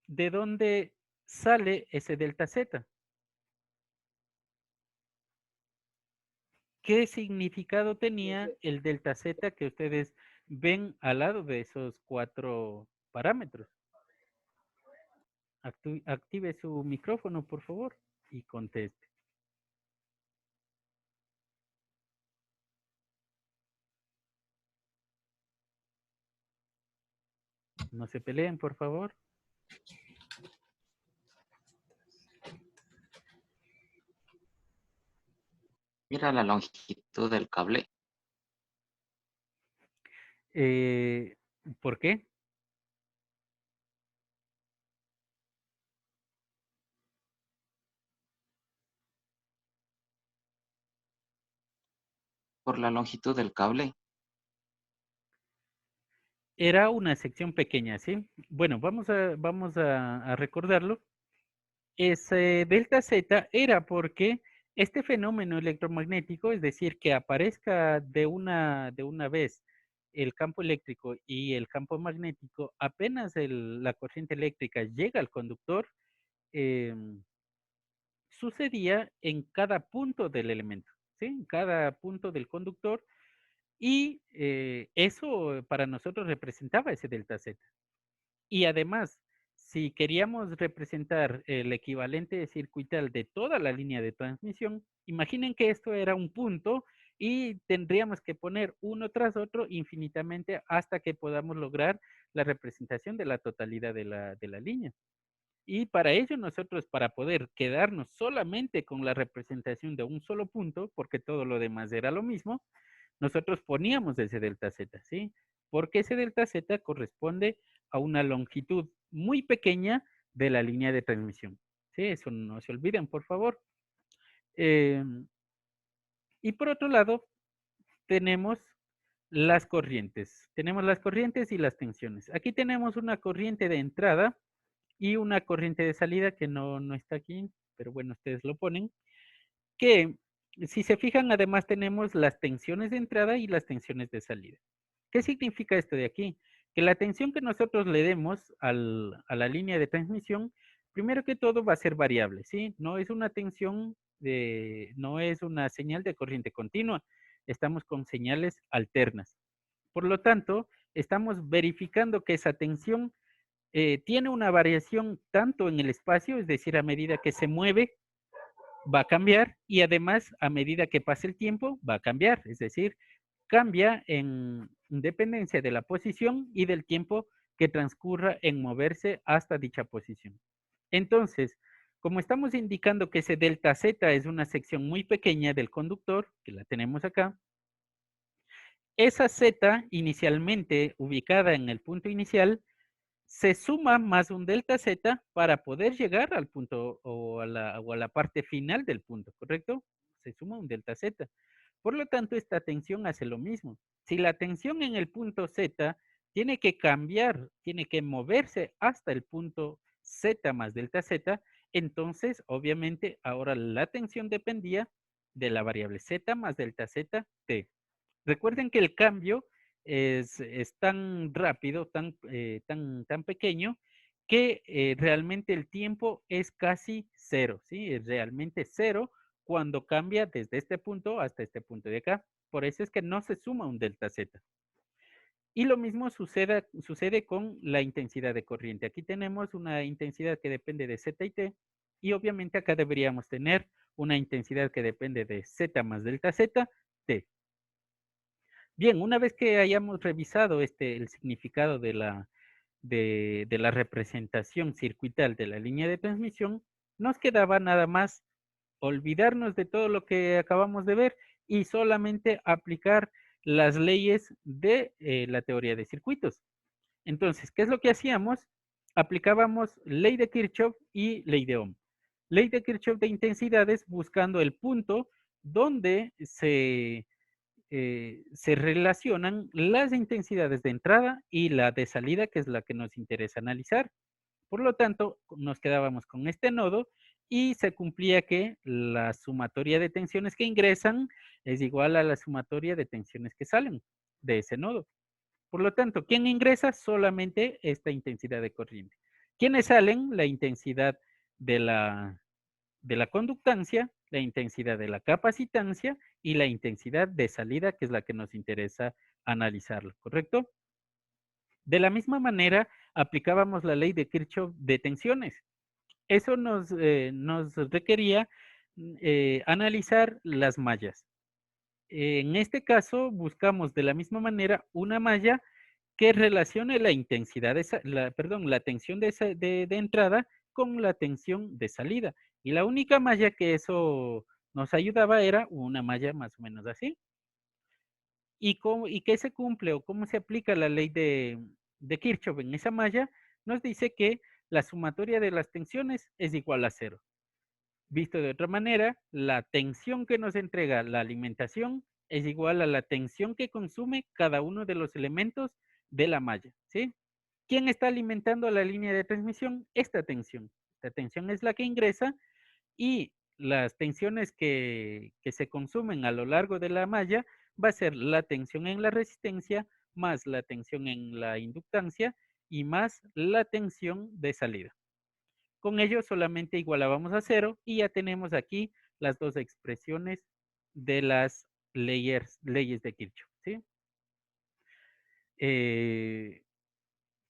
dónde sale ese delta Z? ¿Qué significado tenía el delta Z que ustedes ven al lado de esos 4 parámetros? Active su micrófono, por favor, y conteste. No se peleen, por favor. Mira la longitud del cable. ¿Por qué? Por la longitud del cable. Era una sección pequeña, ¿sí? Bueno, vamos a recordarlo. Ese delta Z era porque este fenómeno electromagnético, es decir, que aparezca de una vez el campo eléctrico y el campo magnético, apenas la corriente eléctrica llega al conductor, sucedía en cada punto del elemento, ¿sí? En cada punto del conductor, y eso para nosotros representaba ese delta Z. Y además, si queríamos representar el equivalente circuital de toda la línea de transmisión, imaginen que esto era un punto y tendríamos que poner uno tras otro infinitamente hasta que podamos lograr la representación de la totalidad de la línea. Y para ello nosotros, para poder quedarnos solamente con la representación de un solo punto, porque todo lo demás era lo mismo, nosotros poníamos ese delta z, ¿sí? Porque ese delta z corresponde a una longitud muy pequeña de la línea de transmisión. ¿Sí? Eso no se olviden, por favor. Y por otro lado, tenemos las corrientes. Tenemos las corrientes y las tensiones. Aquí tenemos una corriente de entrada y una corriente de salida que no está aquí, pero bueno, ustedes lo ponen, que si se fijan, además tenemos las tensiones de entrada y las tensiones de salida. ¿Qué significa esto de aquí? Que la tensión que nosotros le demos a la línea de transmisión, primero que todo va a ser variable, ¿sí? No es una tensión no es una señal de corriente continua, estamos con señales alternas. Por lo tanto, estamos verificando que esa tensión tiene una variación tanto en el espacio, es decir, a medida que se mueve, va a cambiar, y además a medida que pase el tiempo va a cambiar, es decir, cambia en dependencia de la posición y del tiempo que transcurra en moverse hasta dicha posición. Entonces, como estamos indicando que ese delta Z es una sección muy pequeña del conductor, que la tenemos acá, esa Z inicialmente ubicada en el punto inicial se suma más un delta Z para poder llegar al punto o a la parte final del punto, ¿correcto? Se suma un delta Z. Por lo tanto, esta tensión hace lo mismo. Si la tensión en el punto Z tiene que cambiar, tiene que moverse hasta el punto Z más delta Z, entonces, obviamente, ahora la tensión dependía de la variable Z más delta Z T. Recuerden que el cambio es tan rápido, tan pequeño, que realmente el tiempo es casi cero, ¿sí? Es realmente cero cuando cambia desde este punto hasta este punto de acá. Por eso es que no se suma un delta Z. Y lo mismo sucede con la intensidad de corriente. Aquí tenemos una intensidad que depende de Z y T, y obviamente acá deberíamos tener una intensidad que depende de Z más delta Z, T. Bien, una vez que hayamos revisado el significado de la representación circuital de la línea de transmisión, nos quedaba nada más olvidarnos de todo lo que acabamos de ver y solamente aplicar las leyes de la teoría de circuitos. Entonces, ¿qué es lo que hacíamos? Aplicábamos ley de Kirchhoff y ley de Ohm. Ley de Kirchhoff de intensidades buscando el punto donde se relacionan las intensidades de entrada y la de salida, que es la que nos interesa analizar. Por lo tanto, nos quedábamos con este nodo y se cumplía que la sumatoria de tensiones que ingresan es igual a la sumatoria de tensiones que salen de ese nodo. Por lo tanto, ¿quién ingresa? Solamente esta intensidad de corriente. ¿Quiénes salen? La intensidad de la conductancia, la intensidad de la capacitancia y la intensidad de salida, que es la que nos interesa analizarlo, ¿correcto? De la misma manera, aplicábamos la ley de Kirchhoff de tensiones. Eso nos requería analizar las mallas. En este caso, buscamos de la misma manera una malla que relacione la intensidad, la tensión de entrada con la tensión de salida. Y la única malla que eso nos ayudaba era una malla más o menos así. ¿Y qué se cumple o cómo se aplica la ley de Kirchhoff en esa malla? Nos dice que la sumatoria de las tensiones es igual a cero. Visto de otra manera, la tensión que nos entrega la alimentación es igual a la tensión que consume cada uno de los elementos de la malla, ¿sí? ¿Quién está alimentando la línea de transmisión? Esta tensión. Esta tensión es la que ingresa y las tensiones que se consumen a lo largo de la malla va a ser la tensión en la resistencia más la tensión en la inductancia y más la tensión de salida. Con ello solamente igualábamos a cero y ya tenemos aquí las dos expresiones de las leyes de Kirchhoff, ¿sí?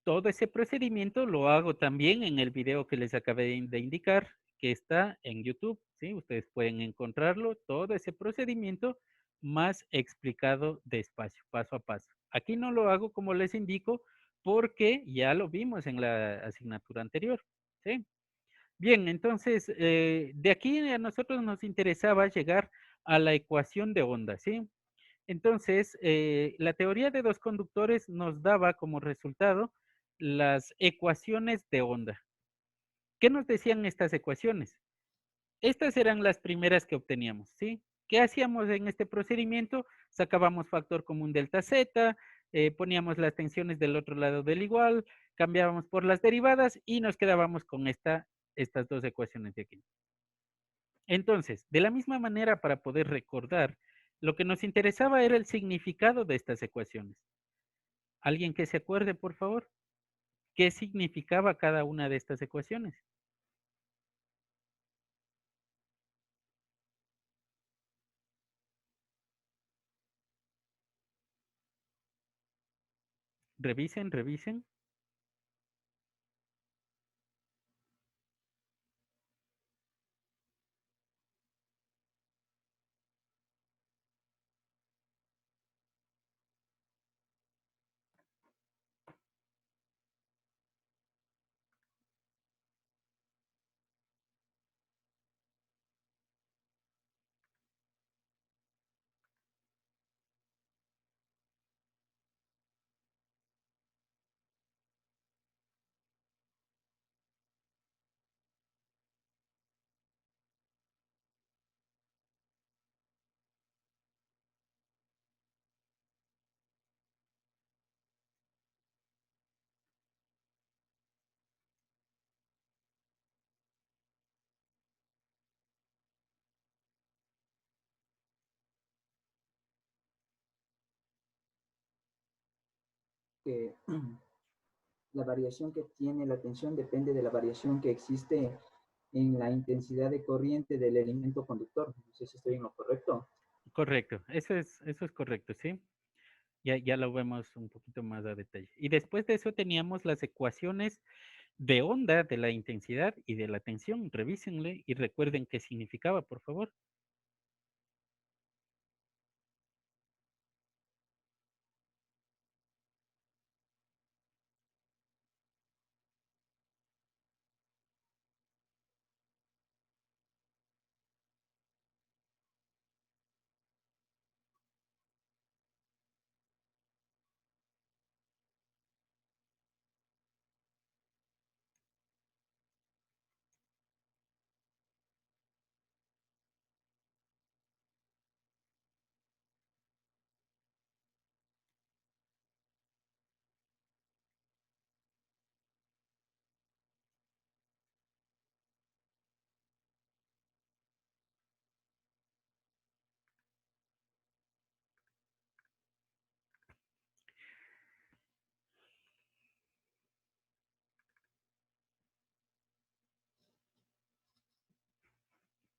Todo ese procedimiento lo hago también en el video que les acabé de indicar, que está en YouTube, ¿sí? Ustedes pueden encontrarlo, todo ese procedimiento más explicado despacio, paso a paso. Aquí no lo hago como les indico porque ya lo vimos en la asignatura anterior, ¿sí? Bien, entonces, de aquí a nosotros nos interesaba llegar a la ecuación de onda, ¿sí? Entonces, la teoría de dos conductores nos daba como resultado las ecuaciones de onda. ¿Qué nos decían estas ecuaciones? Estas eran las primeras que obteníamos, ¿sí? ¿Qué hacíamos en este procedimiento? Sacábamos factor común delta z, poníamos las tensiones del otro lado del igual, cambiábamos por las derivadas y nos quedábamos con estas dos ecuaciones de aquí. Entonces, de la misma manera, para poder recordar, lo que nos interesaba era el significado de estas ecuaciones. ¿Alguien que se acuerde, por favor? ¿Qué significaba cada una de estas ecuaciones? Revisen, revisen. Que la variación que tiene la tensión depende de la variación que existe en la intensidad de corriente del elemento conductor. No sé si estoy en lo correcto. Correcto, eso es correcto, ¿sí? Ya lo vemos un poquito más a detalle. Y después de eso teníamos las ecuaciones de onda, de la intensidad y de la tensión. Revísenle y recuerden qué significaba, por favor.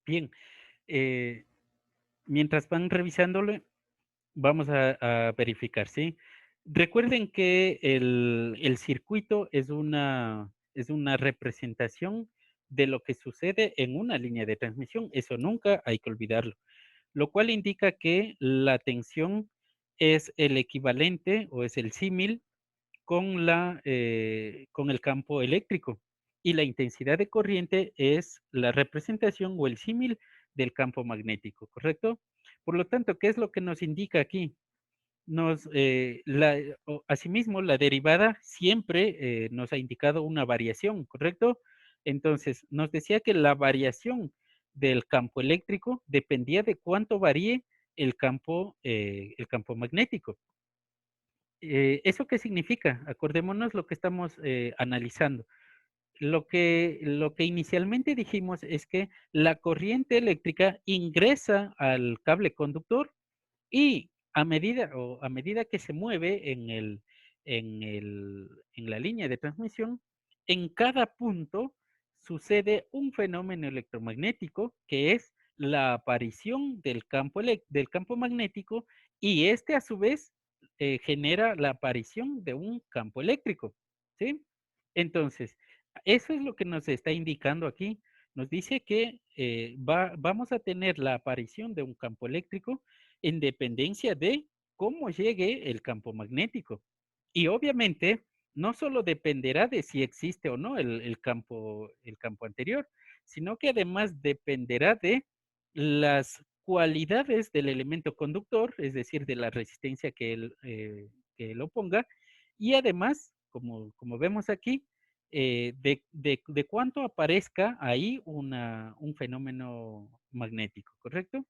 Bien, eh, mientras van revisándolo, vamos a verificar, ¿sí? Recuerden que el circuito es una representación de lo que sucede en una línea de transmisión. Eso nunca hay que olvidarlo. Lo cual indica que la tensión es el equivalente o es el símil con el campo eléctrico y la intensidad de corriente es la representación o el símil del campo magnético, ¿correcto? Por lo tanto, ¿qué es lo que nos indica aquí? Asimismo, la derivada siempre nos ha indicado una variación, ¿correcto? Entonces, nos decía que la variación del campo eléctrico dependía de cuánto varíe el campo magnético. ¿Eso qué significa? Acordémonos lo que estamos analizando. Lo que inicialmente dijimos es que la corriente eléctrica ingresa al cable conductor y a medida que se mueve en la línea de transmisión, en cada punto sucede un fenómeno electromagnético que es la aparición del campo magnético y este a su vez genera la aparición de un campo eléctrico, ¿sí? Entonces, eso es lo que nos está indicando aquí. Nos dice que vamos a tener la aparición de un campo eléctrico en dependencia de cómo llegue el campo magnético. Y obviamente, no solo dependerá de si existe o no el campo anterior, sino que además dependerá de las cualidades del elemento conductor, es decir, de la resistencia que él oponga, y además, como vemos aquí, de cuánto aparezca ahí un fenómeno magnético, ¿correcto?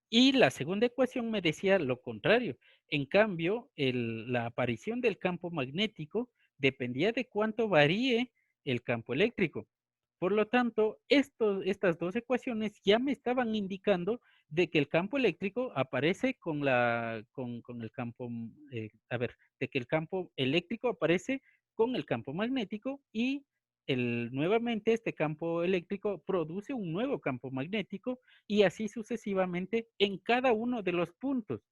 Y la segunda ecuación me decía lo contrario. En cambio, la aparición del campo magnético dependía de cuánto varíe el campo eléctrico. Por lo tanto, estas dos ecuaciones ya me estaban indicando de que el campo eléctrico aparece con el campo, de que el campo eléctrico aparece con el campo magnético y nuevamente este campo eléctrico produce un nuevo campo magnético y así sucesivamente en cada uno de los puntos.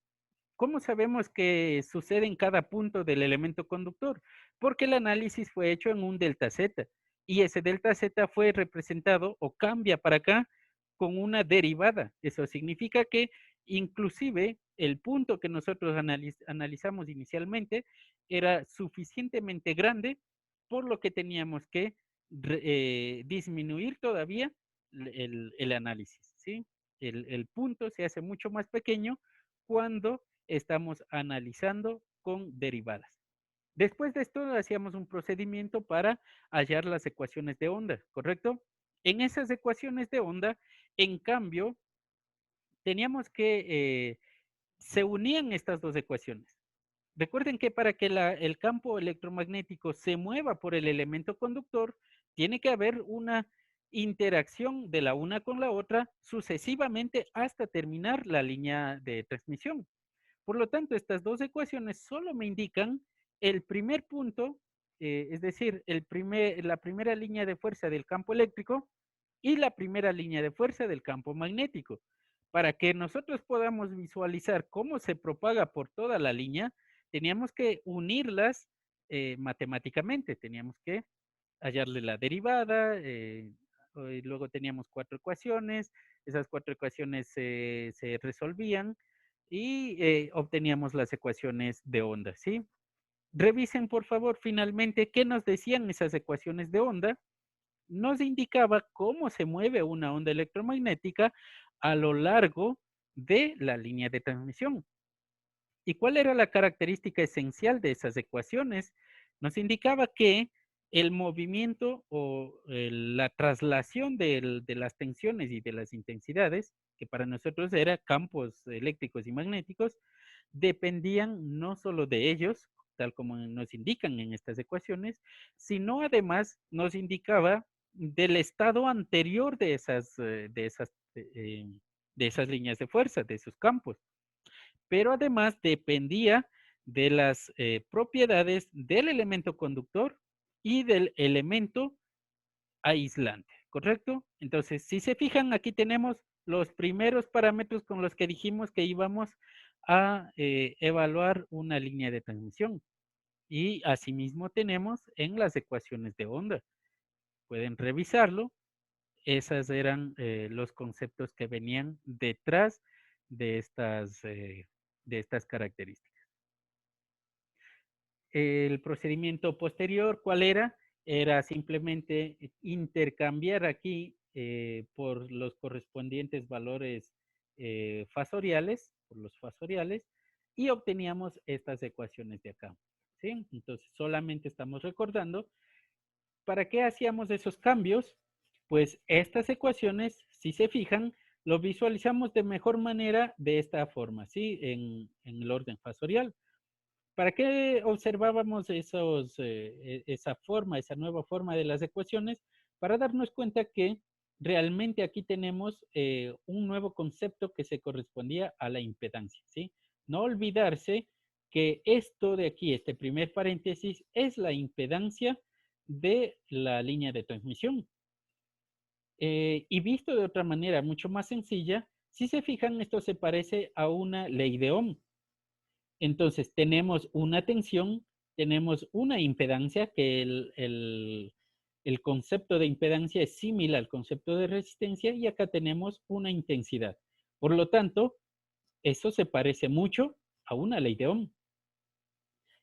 ¿Cómo sabemos que sucede en cada punto del elemento conductor? Porque el análisis fue hecho en un delta Z y ese delta Z fue representado o cambia para acá con una derivada. Eso significa que inclusive el punto que nosotros analizamos inicialmente era suficientemente grande, por lo que teníamos que disminuir todavía el análisis, ¿sí? El punto se hace mucho más pequeño cuando estamos analizando con derivadas. Después de esto hacíamos un procedimiento para hallar las ecuaciones de onda, ¿correcto? En esas ecuaciones de onda, en cambio, teníamos que se unían estas dos ecuaciones. Recuerden que para que el campo electromagnético se mueva por el elemento conductor, tiene que haber una interacción de la una con la otra sucesivamente hasta terminar la línea de transmisión. Por lo tanto, estas dos ecuaciones solo me indican el primer punto, es decir, la primera línea de fuerza del campo eléctrico y la primera línea de fuerza del campo magnético. Para que nosotros podamos visualizar cómo se propaga por toda la línea, teníamos que unirlas matemáticamente, teníamos que hallarle la derivada, y luego teníamos 4 ecuaciones, esas 4 ecuaciones se resolvían y obteníamos las ecuaciones de onda, ¿sí? Revisen, por favor, finalmente, qué nos decían esas ecuaciones de onda. Nos indicaba cómo se mueve una onda electromagnética a lo largo de la línea de transmisión. ¿Y cuál era la característica esencial de esas ecuaciones? Nos indicaba que el movimiento o la traslación de las tensiones y de las intensidades, que para nosotros eran campos eléctricos y magnéticos, dependían no solo de ellos, tal como nos indican en estas ecuaciones, sino además nos indicaba del estado anterior de esas líneas de fuerza, de esos campos. Pero además dependía de las propiedades del elemento conductor y del elemento aislante, ¿correcto? Entonces, si se fijan, aquí tenemos los primeros parámetros con los que dijimos que íbamos a evaluar una línea de transmisión. Y asimismo tenemos en las ecuaciones de onda. Pueden revisarlo. Esos eran los conceptos que venían detrás de estas características. El procedimiento posterior, ¿cuál era? Era simplemente intercambiar aquí por los correspondientes valores fasoriales, por los fasoriales, y obteníamos estas ecuaciones de acá, ¿sí? Entonces, solamente estamos recordando, ¿para qué hacíamos esos cambios? Pues estas ecuaciones, si se fijan, lo visualizamos de mejor manera de esta forma, ¿sí? En el orden fasorial. ¿Para qué observábamos esa nueva forma de las ecuaciones? Para darnos cuenta que realmente aquí tenemos un nuevo concepto que se correspondía a la impedancia, ¿sí? No olvidarse que esto de aquí, este primer paréntesis, es la impedancia de la línea de transmisión. Y visto de otra manera mucho más sencilla, si se fijan, esto se parece a una ley de Ohm. Entonces, tenemos una tensión, tenemos una impedancia, que el concepto de impedancia es similar al concepto de resistencia, y acá tenemos una intensidad. Por lo tanto, eso se parece mucho a una ley de Ohm.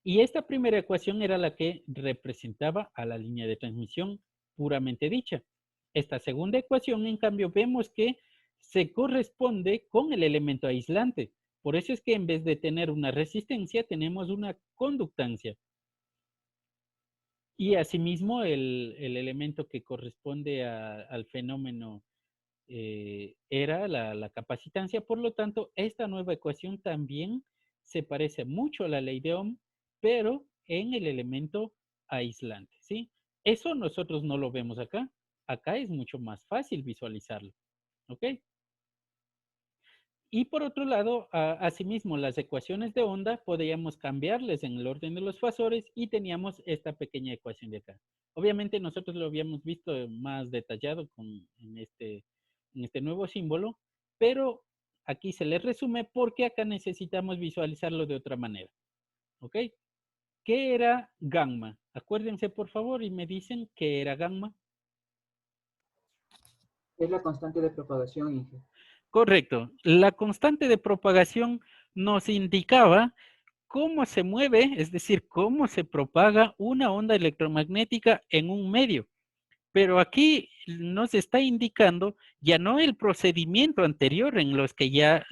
Y esta primera ecuación era la que representaba a la línea de transmisión puramente dicha. Esta segunda ecuación, en cambio, vemos que se corresponde con el elemento aislante. Por eso es que en vez de tener una resistencia, tenemos una conductancia. Y asimismo, el elemento que corresponde al fenómeno era la capacitancia. Por lo tanto, esta nueva ecuación también se parece mucho a la ley de Ohm, pero en el elemento aislante, ¿sí? Eso nosotros no lo vemos acá. Acá es mucho más fácil visualizarlo, ¿ok? Y por otro lado, asimismo, las ecuaciones de onda podíamos cambiarles en el orden de los fasores y teníamos esta pequeña ecuación de acá. Obviamente nosotros lo habíamos visto más detallado en este nuevo símbolo, pero aquí se les resume porque acá necesitamos visualizarlo de otra manera. ¿Ok? ¿Qué era gamma? Acuérdense por favor y me dicen qué era gamma. Es la constante de propagación, Inge. Correcto. La constante de propagación nos indicaba cómo se mueve, es decir, cómo se propaga una onda electromagnética en un medio. Pero aquí nos está indicando ya no el procedimiento anterior en los que ya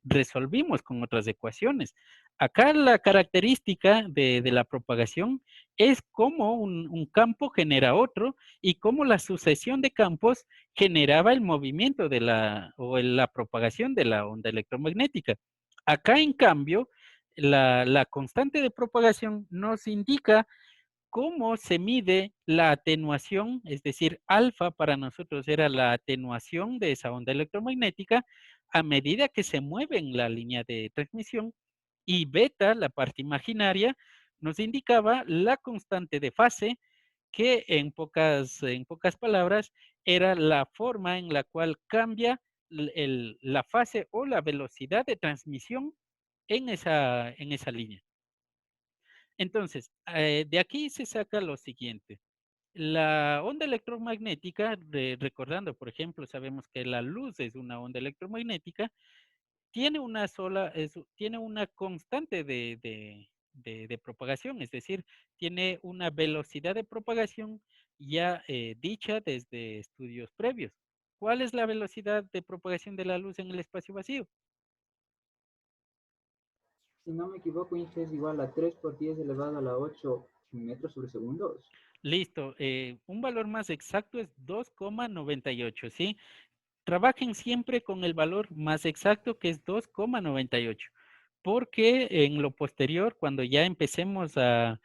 resolvimos con otras ecuaciones. Acá la característica de la propagación es cómo un campo genera otro y cómo la sucesión de campos generaba el movimiento o la propagación de la onda electromagnética. Acá, en cambio, la constante de propagación nos indica cómo se mide la atenuación, es decir, alfa para nosotros era la atenuación de esa onda electromagnética a medida que se mueve en la línea de transmisión, y beta, la parte imaginaria, nos indicaba la constante de fase, que en pocas palabras era la forma en la cual cambia la fase o la velocidad de transmisión en esa línea. Entonces, de aquí se saca lo siguiente. La onda electromagnética, recordando, por ejemplo, sabemos que la luz es una onda electromagnética, tiene tiene una constante de propagación, es decir, tiene una velocidad de propagación ya dicha desde estudios previos. ¿Cuál es la velocidad de propagación de la luz en el espacio vacío? Si no me equivoco, Inge, es igual a 3 por 10 elevado a la 8 metros sobre segundos. Listo, un valor más exacto es 2,98, ¿sí? Trabajen siempre con el valor más exacto, que es 2,98, porque en lo posterior, cuando ya empecemos a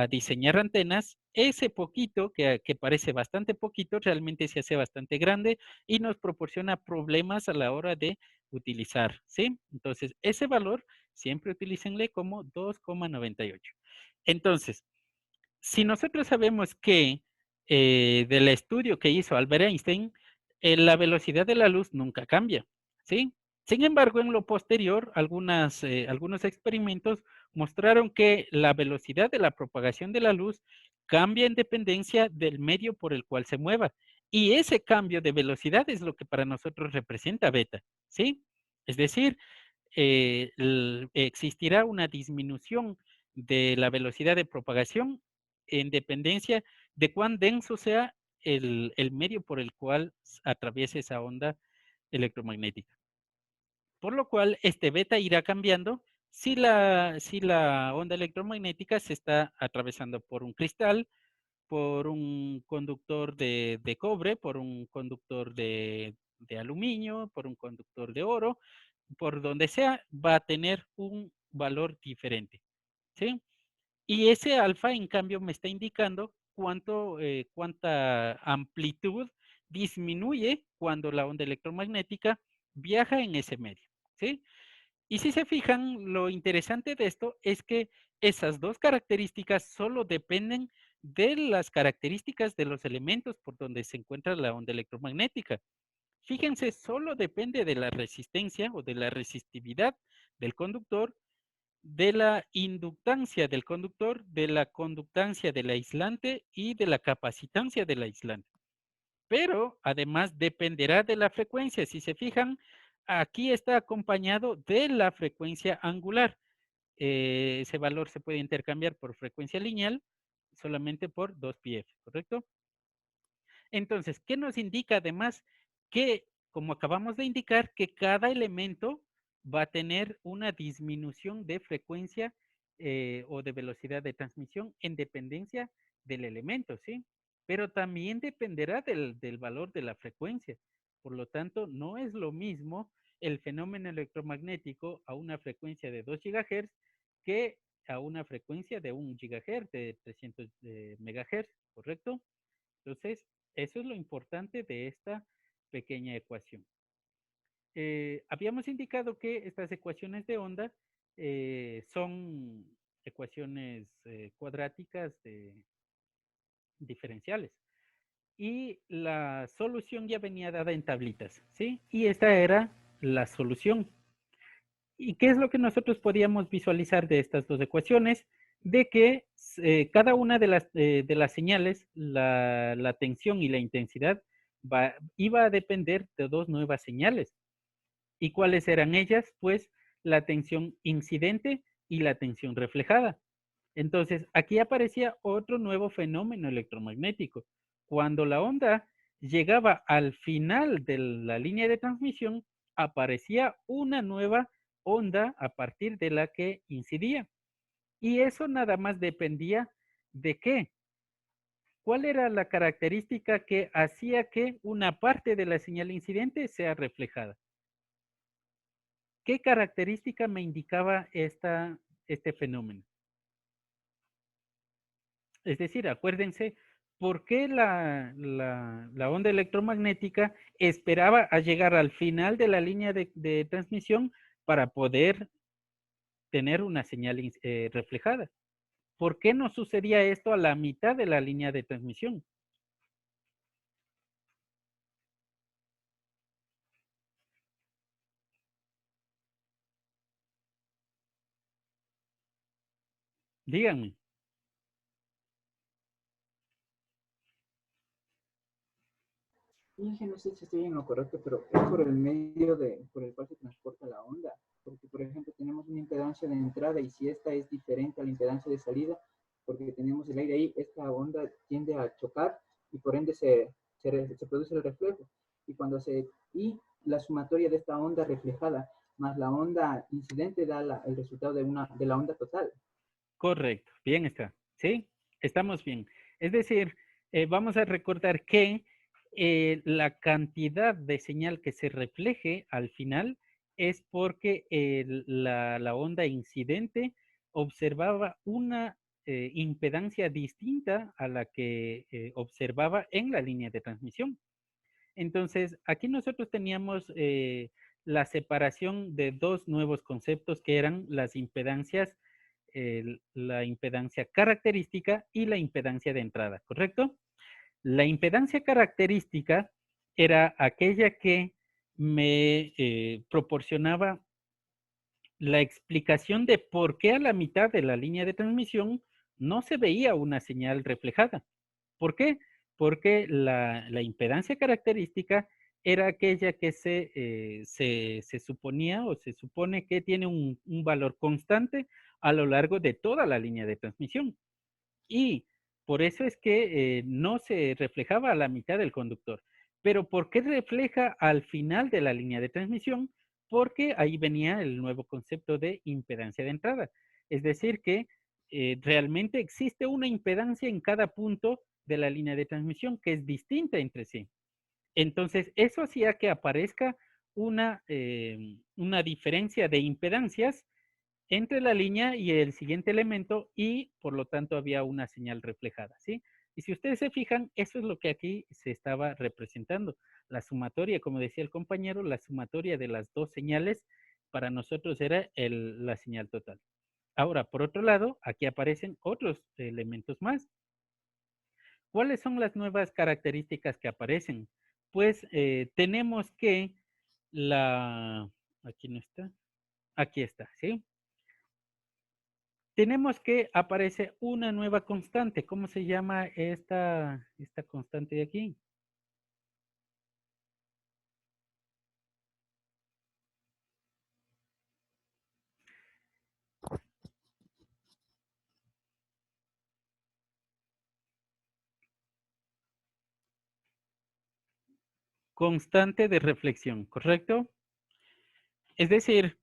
diseñar antenas, ese poquito, que parece bastante poquito, realmente se hace bastante grande y nos proporciona problemas a la hora de utilizar, ¿sí? Entonces, ese valor siempre utilícenle como 2,98. Entonces, si nosotros sabemos que del estudio que hizo Albert Einstein, la velocidad de la luz nunca cambia, ¿sí? Sin embargo, en lo posterior, algunos experimentos mostraron que la velocidad de la propagación de la luz cambia en dependencia del medio por el cual se mueva. Y ese cambio de velocidad es lo que para nosotros representa beta, ¿sí? Es decir, existirá una disminución de la velocidad de propagación en dependencia de cuán denso sea el medio por el cual atraviesa esa onda electromagnética. Por lo cual, este beta irá cambiando si la onda electromagnética se está atravesando por un cristal, por un conductor de cobre, por un conductor de aluminio, por un conductor de oro, por donde sea, va a tener un valor diferente, ¿sí? Y ese alfa, en cambio, me está indicando cuánta amplitud disminuye cuando la onda electromagnética viaja en ese medio, ¿sí? Y si se fijan, lo interesante de esto es que esas dos características solo dependen de las características de los elementos por donde se encuentra la onda electromagnética. Fíjense, solo depende de la resistencia o de la resistividad del conductor, de la inductancia del conductor, de la conductancia del aislante y de la capacitancia del aislante. Pero además dependerá de la frecuencia. Si se fijan, aquí está acompañado de la frecuencia angular. ese valor se puede intercambiar por frecuencia lineal solamente por 2πf, ¿correcto? Entonces, ¿qué nos indica además? Que, como acabamos de indicar, que cada elemento va a tener una disminución de frecuencia o de velocidad de transmisión en dependencia del elemento, ¿sí? Pero también dependerá del valor de la frecuencia. Por lo tanto, no es lo mismo el fenómeno electromagnético a una frecuencia de 2 GHz que a una frecuencia de 1 GHz, de 300 MHz, ¿correcto? Entonces, eso es lo importante de esta pequeña ecuación. Habíamos indicado que estas ecuaciones de onda son ecuaciones cuadráticas diferenciales. Y la solución ya venía dada en tablitas, ¿sí? Y esta era la solución. ¿Y qué es lo que nosotros podíamos visualizar de estas dos ecuaciones? De que cada una de las señales, la tensión y la intensidad, iba a depender de dos nuevas señales. ¿Y cuáles eran ellas? Pues la tensión incidente y la tensión reflejada. Entonces, aquí aparecía otro nuevo fenómeno electromagnético. Cuando la onda llegaba al final de la línea de transmisión, aparecía una nueva onda a partir de la que incidía. Y eso nada más dependía de qué. ¿Cuál era la característica que hacía que una parte de la señal incidente sea reflejada? ¿Qué característica me indicaba este fenómeno? Es decir, acuérdense, ¿por qué la onda electromagnética esperaba a llegar al final de la línea de transmisión para poder tener una señal reflejada? ¿Por qué no sucedía esto a la mitad de la línea de transmisión? Díganme. Inge, no sé si estoy en lo correcto, pero es por el medio por el cual se transporta la onda. Porque, por ejemplo, tenemos una impedancia de entrada y si esta es diferente a la impedancia de salida, porque tenemos el aire ahí, esta onda tiende a chocar y por ende se produce el reflejo. Y la sumatoria de esta onda reflejada más la onda incidente da el resultado de la onda total. Correcto, bien está. ¿Sí? Estamos bien. Es decir, vamos a recordar que la cantidad de señal que se refleje al final es porque la onda incidente observaba una impedancia distinta a la que observaba en la línea de transmisión. Entonces, aquí nosotros teníamos la separación de dos nuevos conceptos que eran las impedancias, la impedancia característica y la impedancia de entrada, ¿correcto? La impedancia característica era aquella que me proporcionaba la explicación de por qué a la mitad de la línea de transmisión no se veía una señal reflejada. ¿Por qué? Porque la impedancia característica era aquella que se suponía o se supone que tiene un valor constante a lo largo de toda la línea de transmisión. Y por eso es que no se reflejaba a la mitad del conductor. Pero ¿por qué refleja al final de la línea de transmisión? Porque ahí venía el nuevo concepto de impedancia de entrada. Es decir, que realmente existe una impedancia en cada punto de la línea de transmisión que es distinta entre sí. Entonces, eso hacía que aparezca una diferencia de impedancias entre la línea y el siguiente elemento y por lo tanto había una señal reflejada, ¿sí? Y si ustedes se fijan, eso es lo que aquí se estaba representando. La sumatoria, como decía el compañero, la sumatoria de las dos señales para nosotros era la señal total. Ahora, por otro lado, aquí aparecen otros elementos más. ¿Cuáles son las nuevas características que aparecen? Pues tenemos que aquí no está, aquí está, ¿sí? Tenemos que aparece una nueva constante. ¿Cómo se llama esta constante de aquí? constante de reflexión, ¿correcto? Es decir,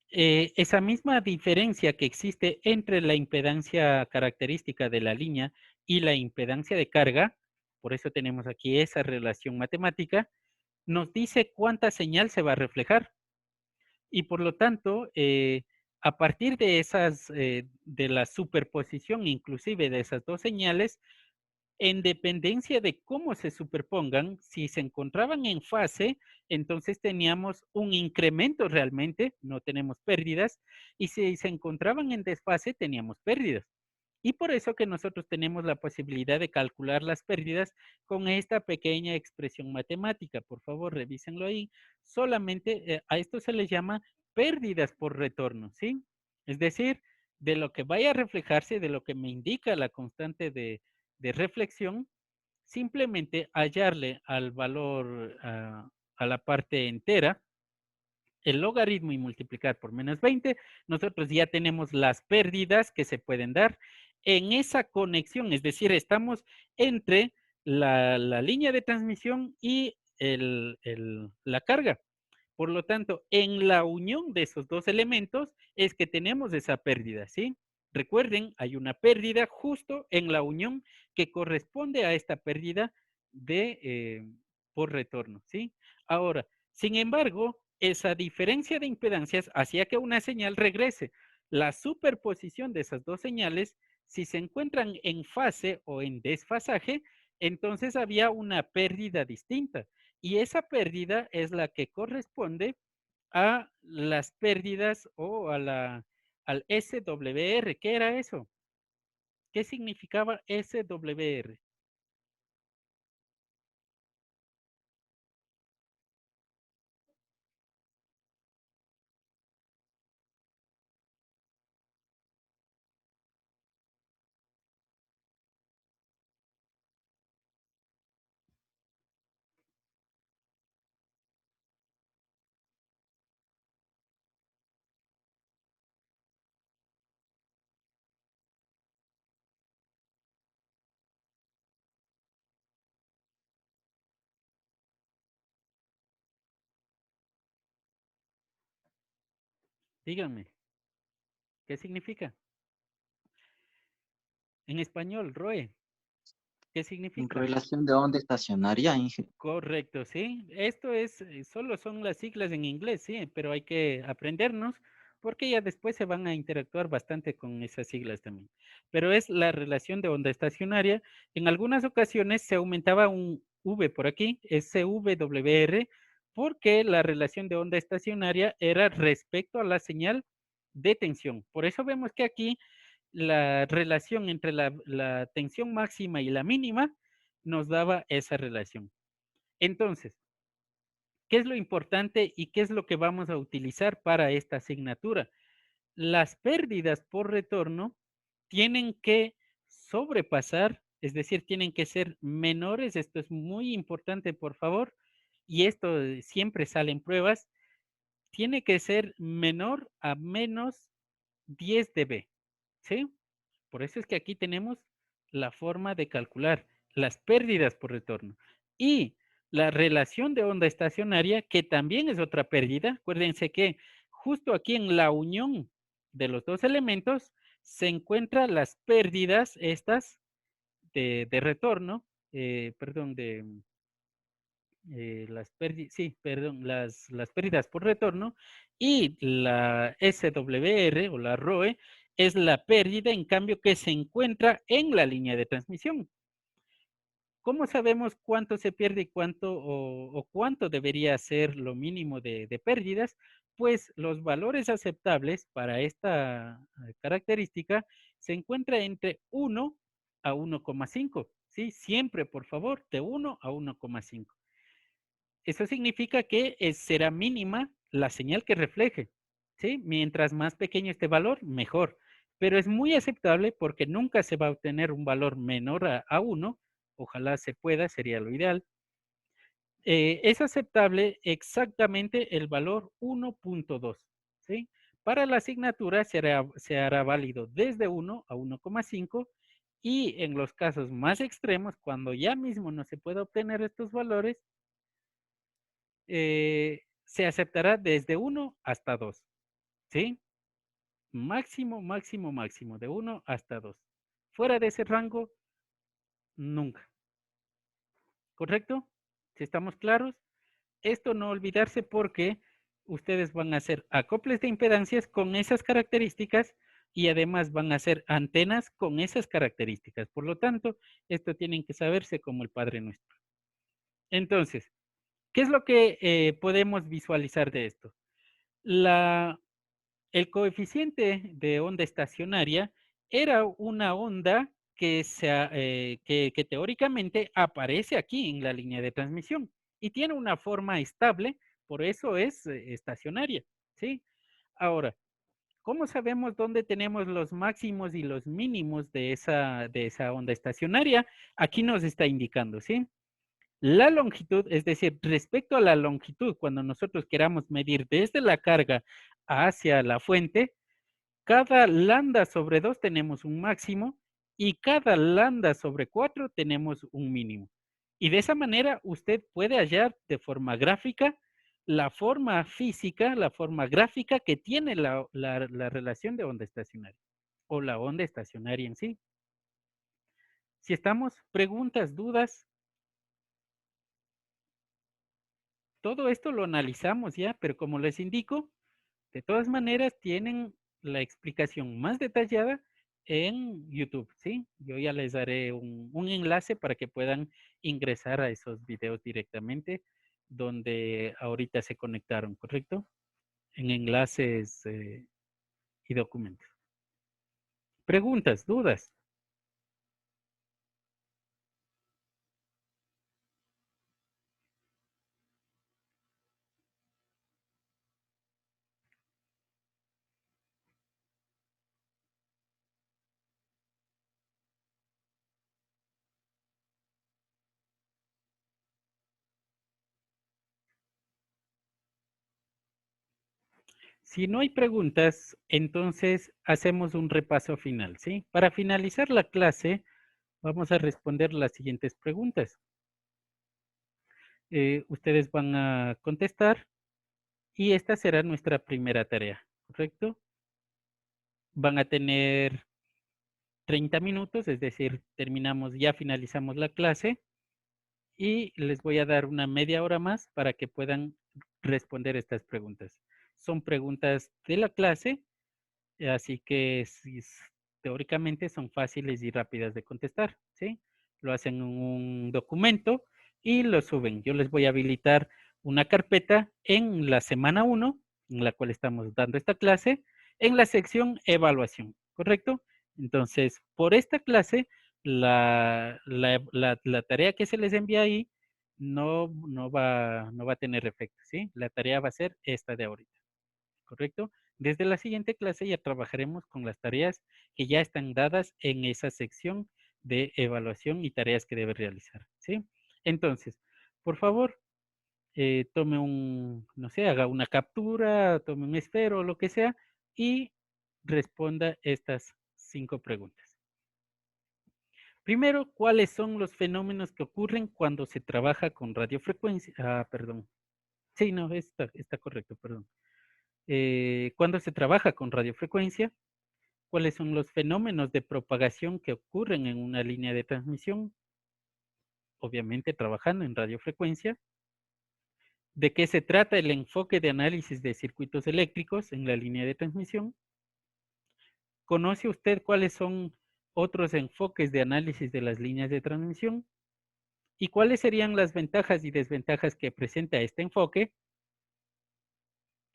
esa misma diferencia que existe entre la impedancia característica de la línea y la impedancia de carga, por eso tenemos aquí esa relación matemática, nos dice cuánta señal se va a reflejar. Y por lo tanto, a partir de de la superposición inclusive de esas dos señales, en dependencia de cómo se superpongan, si se encontraban en fase, entonces teníamos un incremento realmente, no tenemos pérdidas, y si se encontraban en desfase, teníamos pérdidas. Y por eso que nosotros tenemos la posibilidad de calcular las pérdidas con esta pequeña expresión matemática. Por favor, revísenlo ahí. Solamente a esto se les llama pérdidas por retorno, ¿sí? Es decir, de lo que vaya a reflejarse, de lo que me indica la constante de reflexión, simplemente hallarle al valor, a la parte entera, el logaritmo y multiplicar por menos 20, nosotros ya tenemos las pérdidas que se pueden dar en esa conexión, es decir, estamos entre la línea de transmisión y la carga. Por lo tanto, en la unión de esos dos elementos es que tenemos esa pérdida, ¿sí? Recuerden, hay una pérdida justo en la unión que corresponde a esta pérdida por retorno, ¿sí? Ahora, sin embargo, esa diferencia de impedancias hacía que una señal regrese. La superposición de esas dos señales, si se encuentran en fase o en desfasaje, entonces había una pérdida distinta. Y esa pérdida es la que corresponde a las pérdidas o al SWR. ¿Qué era eso? ¿Qué significaba SWR? Díganme, ¿qué significa? En español, Roe, ¿qué significa? Relación de onda estacionaria, Inge. Correcto, sí. Esto es, solo son las siglas en inglés, sí, pero hay que aprendernos porque ya después se van a interactuar bastante con esas siglas también. Pero es la relación de onda estacionaria. En algunas ocasiones se aumentaba un V por aquí, SWR, porque la relación de onda estacionaria era respecto a la señal de tensión. Por eso vemos que aquí la relación entre la tensión máxima y la mínima nos daba esa relación. Entonces, ¿qué es lo importante y qué es lo que vamos a utilizar para esta asignatura? Las pérdidas por retorno tienen que sobrepasar, es decir, tienen que ser menores. Esto es muy importante, por favor, y esto siempre sale en pruebas. Tiene que ser menor a menos 10 dB, ¿sí? Por eso es que aquí tenemos la forma de calcular las pérdidas por retorno. Y la relación de onda estacionaria, que también es otra pérdida. Acuérdense que justo aquí en la unión de los dos elementos se encuentran las pérdidas estas de retorno, perdón, las pérdidas por retorno, y la SWR o la ROE es la pérdida, en cambio, que se encuentra en la línea de transmisión. ¿Cómo sabemos cuánto se pierde y cuánto o cuánto debería ser lo mínimo de pérdidas? Pues los valores aceptables para esta característica se encuentra entre 1 a 1,5, ¿sí? Siempre, por favor, de 1 a 1,5. Eso significa que será mínima la señal que refleje, ¿sí? Mientras más pequeño este valor, mejor. Pero es muy aceptable porque nunca se va a obtener un valor menor a 1. Ojalá se pueda, sería lo ideal. Es aceptable exactamente el valor 1.2, ¿sí? Para la asignatura se hará válido desde 1 a 1,5 y en los casos más extremos, cuando ya mismo no se puede obtener estos valores, se aceptará desde 1 hasta 2, ¿sí? Máximo, máximo, máximo, de 1 hasta 2. Fuera de ese rango, nunca. ¿Correcto? Si estamos claros, esto no olvidarse porque ustedes van a hacer acoples de impedancias con esas características y además van a hacer antenas con esas características. Por lo tanto, esto tienen que saberse como el Padre Nuestro. Entonces, ¿qué es lo que podemos visualizar de esto? El coeficiente de onda estacionaria era una onda que teóricamente aparece aquí en la línea de transmisión y tiene una forma estable, por eso es estacionaria, ¿sí? Ahora, ¿cómo sabemos dónde tenemos los máximos y los mínimos de esa onda estacionaria? Aquí nos está indicando, ¿sí? La longitud, es decir, respecto a la longitud, cuando nosotros queramos medir desde la carga hacia la fuente, cada lambda sobre 2 tenemos un máximo y cada lambda sobre 4 tenemos un mínimo. Y de esa manera usted puede hallar de forma gráfica la forma física, la forma gráfica que tiene la relación de onda estacionaria o la onda estacionaria en sí. Si estamos, preguntas, dudas, todo esto lo analizamos ya, pero como les indico, de todas maneras tienen la explicación más detallada en YouTube, ¿sí? Yo ya les daré un enlace para que puedan ingresar a esos videos directamente donde ahorita se conectaron, ¿correcto? En enlaces y documentos. Preguntas, dudas. Si no hay preguntas, entonces hacemos un repaso final, ¿sí? Para finalizar la clase, vamos a responder las siguientes preguntas. Ustedes van a contestar y esta será nuestra primera tarea, ¿correcto? Van a tener 30 minutos, es decir, ya finalizamos la clase y les voy a dar una media hora más para que puedan responder estas preguntas. Son preguntas de la clase, así que teóricamente son fáciles y rápidas de contestar, ¿sí? Lo hacen en un documento y lo suben. Yo les voy a habilitar una carpeta en la semana 1, en la cual estamos dando esta clase, en la sección evaluación, ¿correcto? Entonces, por esta clase, la tarea que se les envía ahí no va a tener efecto, ¿sí? La tarea va a ser esta de ahorita, ¿correcto? Desde la siguiente clase ya trabajaremos con las tareas que ya están dadas en esa sección de evaluación y tareas que debe realizar, ¿sí? Entonces, por favor, tome no sé, haga una captura, tome un esfero, lo que sea, y responda estas 5 preguntas. Primero, ¿cuáles son los fenómenos que ocurren cuando se trabaja con radiofrecuencia? Perdón. Sí, no, está correcto, perdón. Cuando se trabaja con radiofrecuencia, ¿cuáles son los fenómenos de propagación que ocurren en una línea de transmisión? Obviamente trabajando en radiofrecuencia. ¿De qué se trata el enfoque de análisis de circuitos eléctricos en la línea de transmisión? ¿Conoce usted cuáles son otros enfoques de análisis de las líneas de transmisión? ¿Y cuáles serían las ventajas y desventajas que presenta este enfoque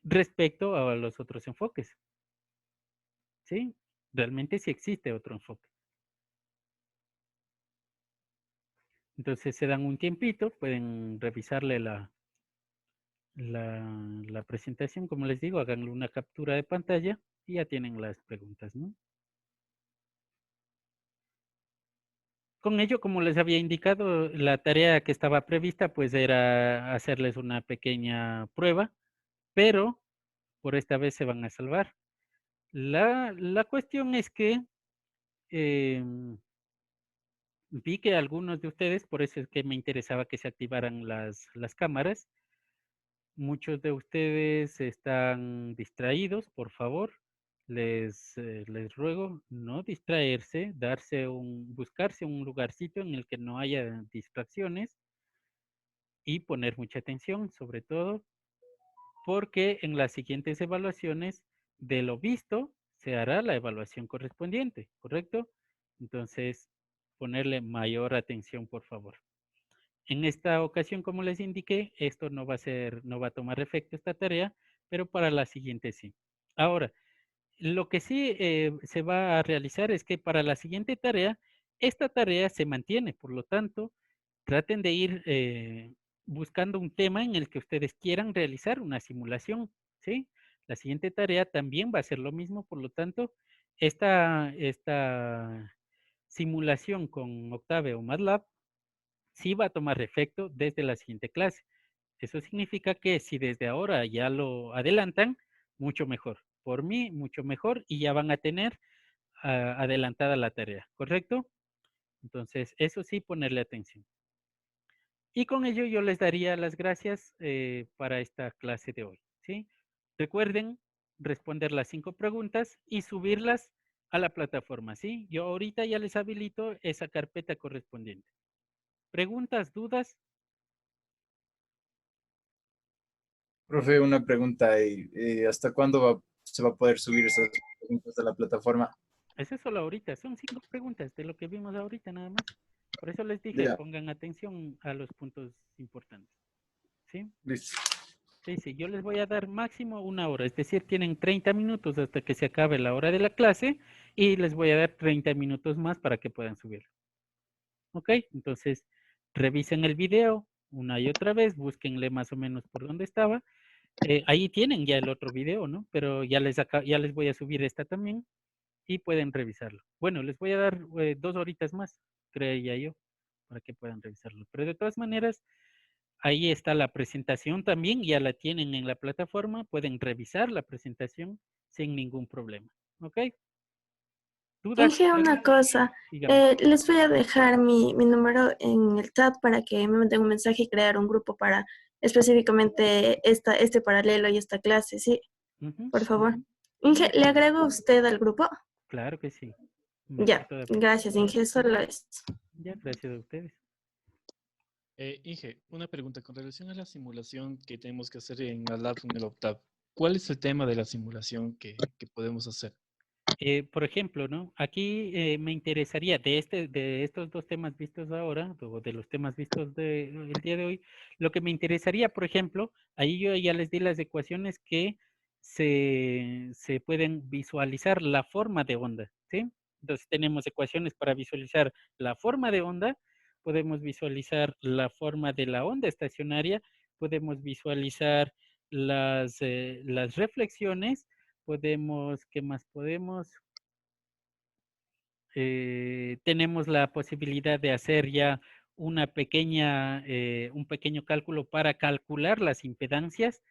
respecto a los otros enfoques? ¿Sí? Realmente sí existe otro enfoque. Entonces se dan un tiempito, pueden revisarle la presentación, como les digo, háganle una captura de pantalla y ya tienen las preguntas, ¿no? Con ello, como les había indicado, la tarea que estaba prevista pues era hacerles una pequeña prueba, pero por esta vez se van a salvar. La cuestión es que vi que algunos de ustedes, por eso es que me interesaba que se activaran las cámaras, Muchos de ustedes están distraídos, por favor. Les ruego no distraerse, buscarse un lugarcito en el que no haya distracciones y poner mucha atención, sobre todo, porque en las siguientes evaluaciones de lo visto se hará la evaluación correspondiente, ¿correcto? Entonces, ponerle mayor atención, por favor. En esta ocasión, como les indiqué, esto no va a tomar efecto esta tarea, pero para la siguiente sí. Ahora, lo que sí se va a realizar es que para la siguiente tarea, esta tarea se mantiene, por lo tanto, traten de ir buscando un tema en el que ustedes quieran realizar una simulación, ¿sí? La siguiente tarea también va a ser lo mismo, por lo tanto, esta simulación con Octave o MATLAB sí va a tomar efecto desde la siguiente clase. Eso significa que si desde ahora ya lo adelantan, mucho mejor. Por mí, mucho mejor y ya van a tener adelantada la tarea, ¿correcto? Entonces, eso sí, ponerle atención. Y con ello yo les daría las gracias para esta clase de hoy, ¿sí? Recuerden responder las 5 preguntas y subirlas a la plataforma, ¿sí? Yo ahorita ya les habilito esa carpeta correspondiente. ¿Preguntas, dudas? Profe, una pregunta ahí. ¿Hasta cuándo se va a poder subir esas preguntas a la plataforma? Eso es solo ahorita, son 5 preguntas de lo que vimos ahorita nada más. Por eso les dije, Ya, pongan atención a los puntos importantes. ¿Sí? listo. Sí, yo les voy a dar máximo 1 hora, es decir, tienen 30 minutos hasta que se acabe la hora de la clase y les voy a dar 30 minutos más para que puedan subir. ¿Ok? Entonces, revisen el video una y otra vez, búsquenle más o menos por dónde estaba. Ahí tienen ya el otro video, ¿no? Pero ya les voy a subir esta también y pueden revisarlo. Bueno, les voy a dar 2 horitas más, creía yo, para que puedan revisarlo. Pero de todas maneras, ahí está la presentación también, ya la tienen en la plataforma, pueden revisar la presentación sin ningún problema. ¿Ok? ¿Dudas? Inge, una Preguntas? cosa. Dígame. Les voy a dejar mi número en el chat para que me manden un mensaje y crear un grupo para específicamente este paralelo y esta clase, ¿sí? Ujú, Por favor. ujú. Inge, Ya, ¿le agrego a usted al grupo? claro que sí. Mejor Ya, todavía. gracias, Inge, solo esto. Ya, gracias a ustedes. Inge, una pregunta con relación a la simulación que tenemos que hacer en MATLAB en el Octave. ¿Cuál es el tema de la simulación que podemos hacer? Por ejemplo, ¿no? Aquí me interesaría de estos 2 temas vistos ahora, o de los temas vistos el día de hoy, lo que me interesaría, por ejemplo, ahí yo ya les di las ecuaciones que se pueden visualizar la forma de onda, ¿sí? Entonces tenemos ecuaciones para visualizar la forma de onda, podemos visualizar la forma de la onda estacionaria, podemos visualizar las reflexiones, podemos, ¿qué más podemos? Tenemos la posibilidad de hacer ya un pequeño cálculo para calcular las impedancias.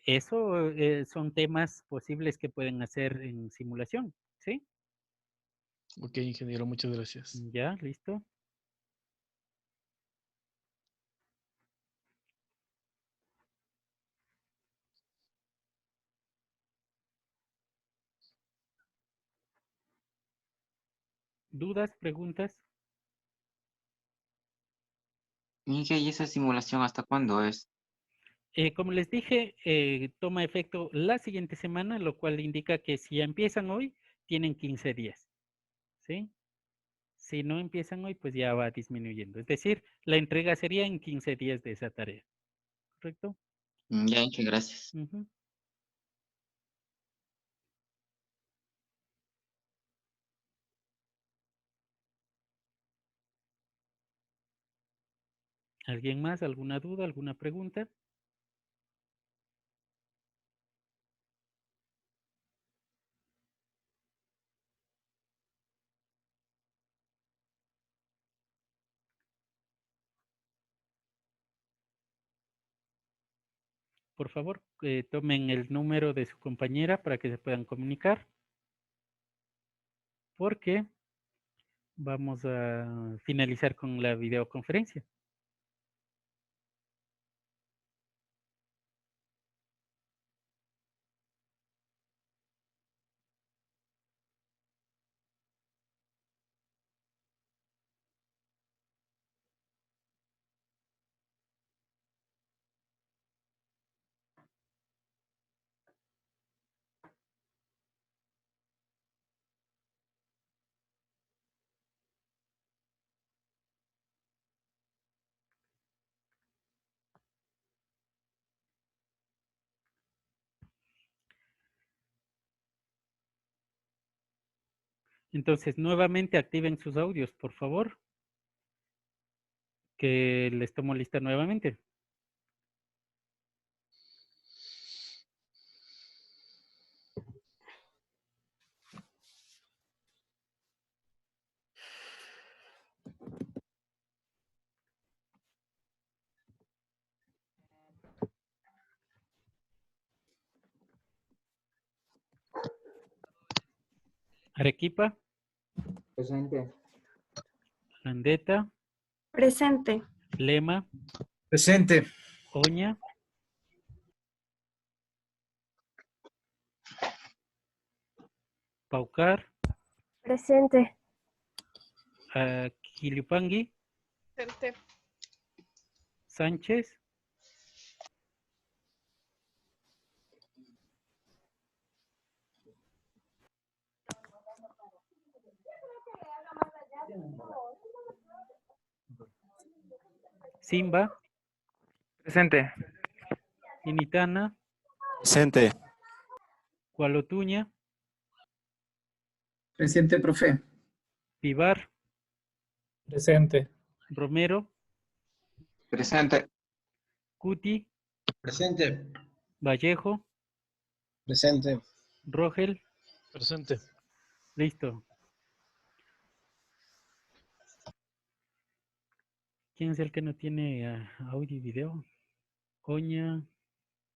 Eso son temas posibles que pueden hacer en simulación, ¿sí? Ok, ingeniero, muchas gracias. Ya, listo. ¿Dudas, preguntas? Inge, ¿y esa simulación hasta cuándo es? Como les dije, toma efecto la siguiente semana, lo cual indica que si ya empiezan hoy, tienen 15 días, ¿sí? Si no empiezan hoy, pues ya va disminuyendo. Es decir, la entrega sería en 15 días de esa tarea, ¿correcto? Ya, Inge, gracias. Ujú. ¿Alguien más? ¿Alguna duda? ¿Alguna pregunta? Por favor, tomen el número de su compañera para que se puedan comunicar, porque vamos a finalizar con la videoconferencia. Entonces, nuevamente activen sus audios, por favor, que les tomo lista nuevamente. Arequipa, Presente. Landeta, Presente. Lema, Presente. Oña, Paucar, Presente. Quilipangui, Presente. Sánchez, Simba, Presente. Initana, Presente. Gualotuña, Presente, profe. Vivar, Presente. Romero, Presente. Cuti, Presente. Vallejo, Presente. Rogel, Presente. listo. ¿Quién es el que no tiene audio y video? Oña,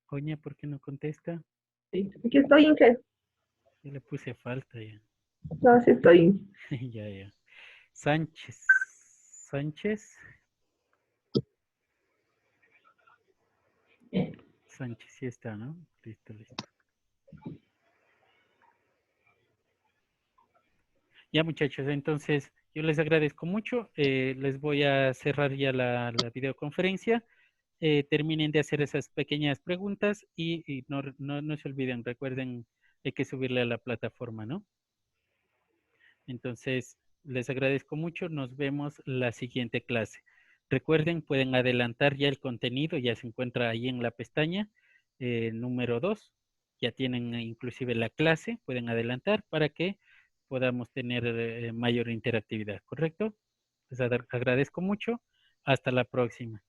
¿por qué no contesta? Sí, aquí estoy, Inge. Yo le puse falta ya. No, sí estoy. Ya. Sánchez. Sánchez sí está, ¿no? Listo. Ya, muchachos, entonces yo les agradezco mucho. Les voy a cerrar ya la videoconferencia. Terminen de hacer esas pequeñas preguntas y no se olviden, recuerden, hay que subirle a la plataforma, ¿no? Entonces, les agradezco mucho. Nos vemos la siguiente clase. Recuerden, pueden adelantar ya el contenido, ya se encuentra ahí en la pestaña número 2. Ya tienen inclusive la clase, pueden adelantar para que podamos tener mayor interactividad, ¿correcto? Les agradezco mucho. Hasta la próxima.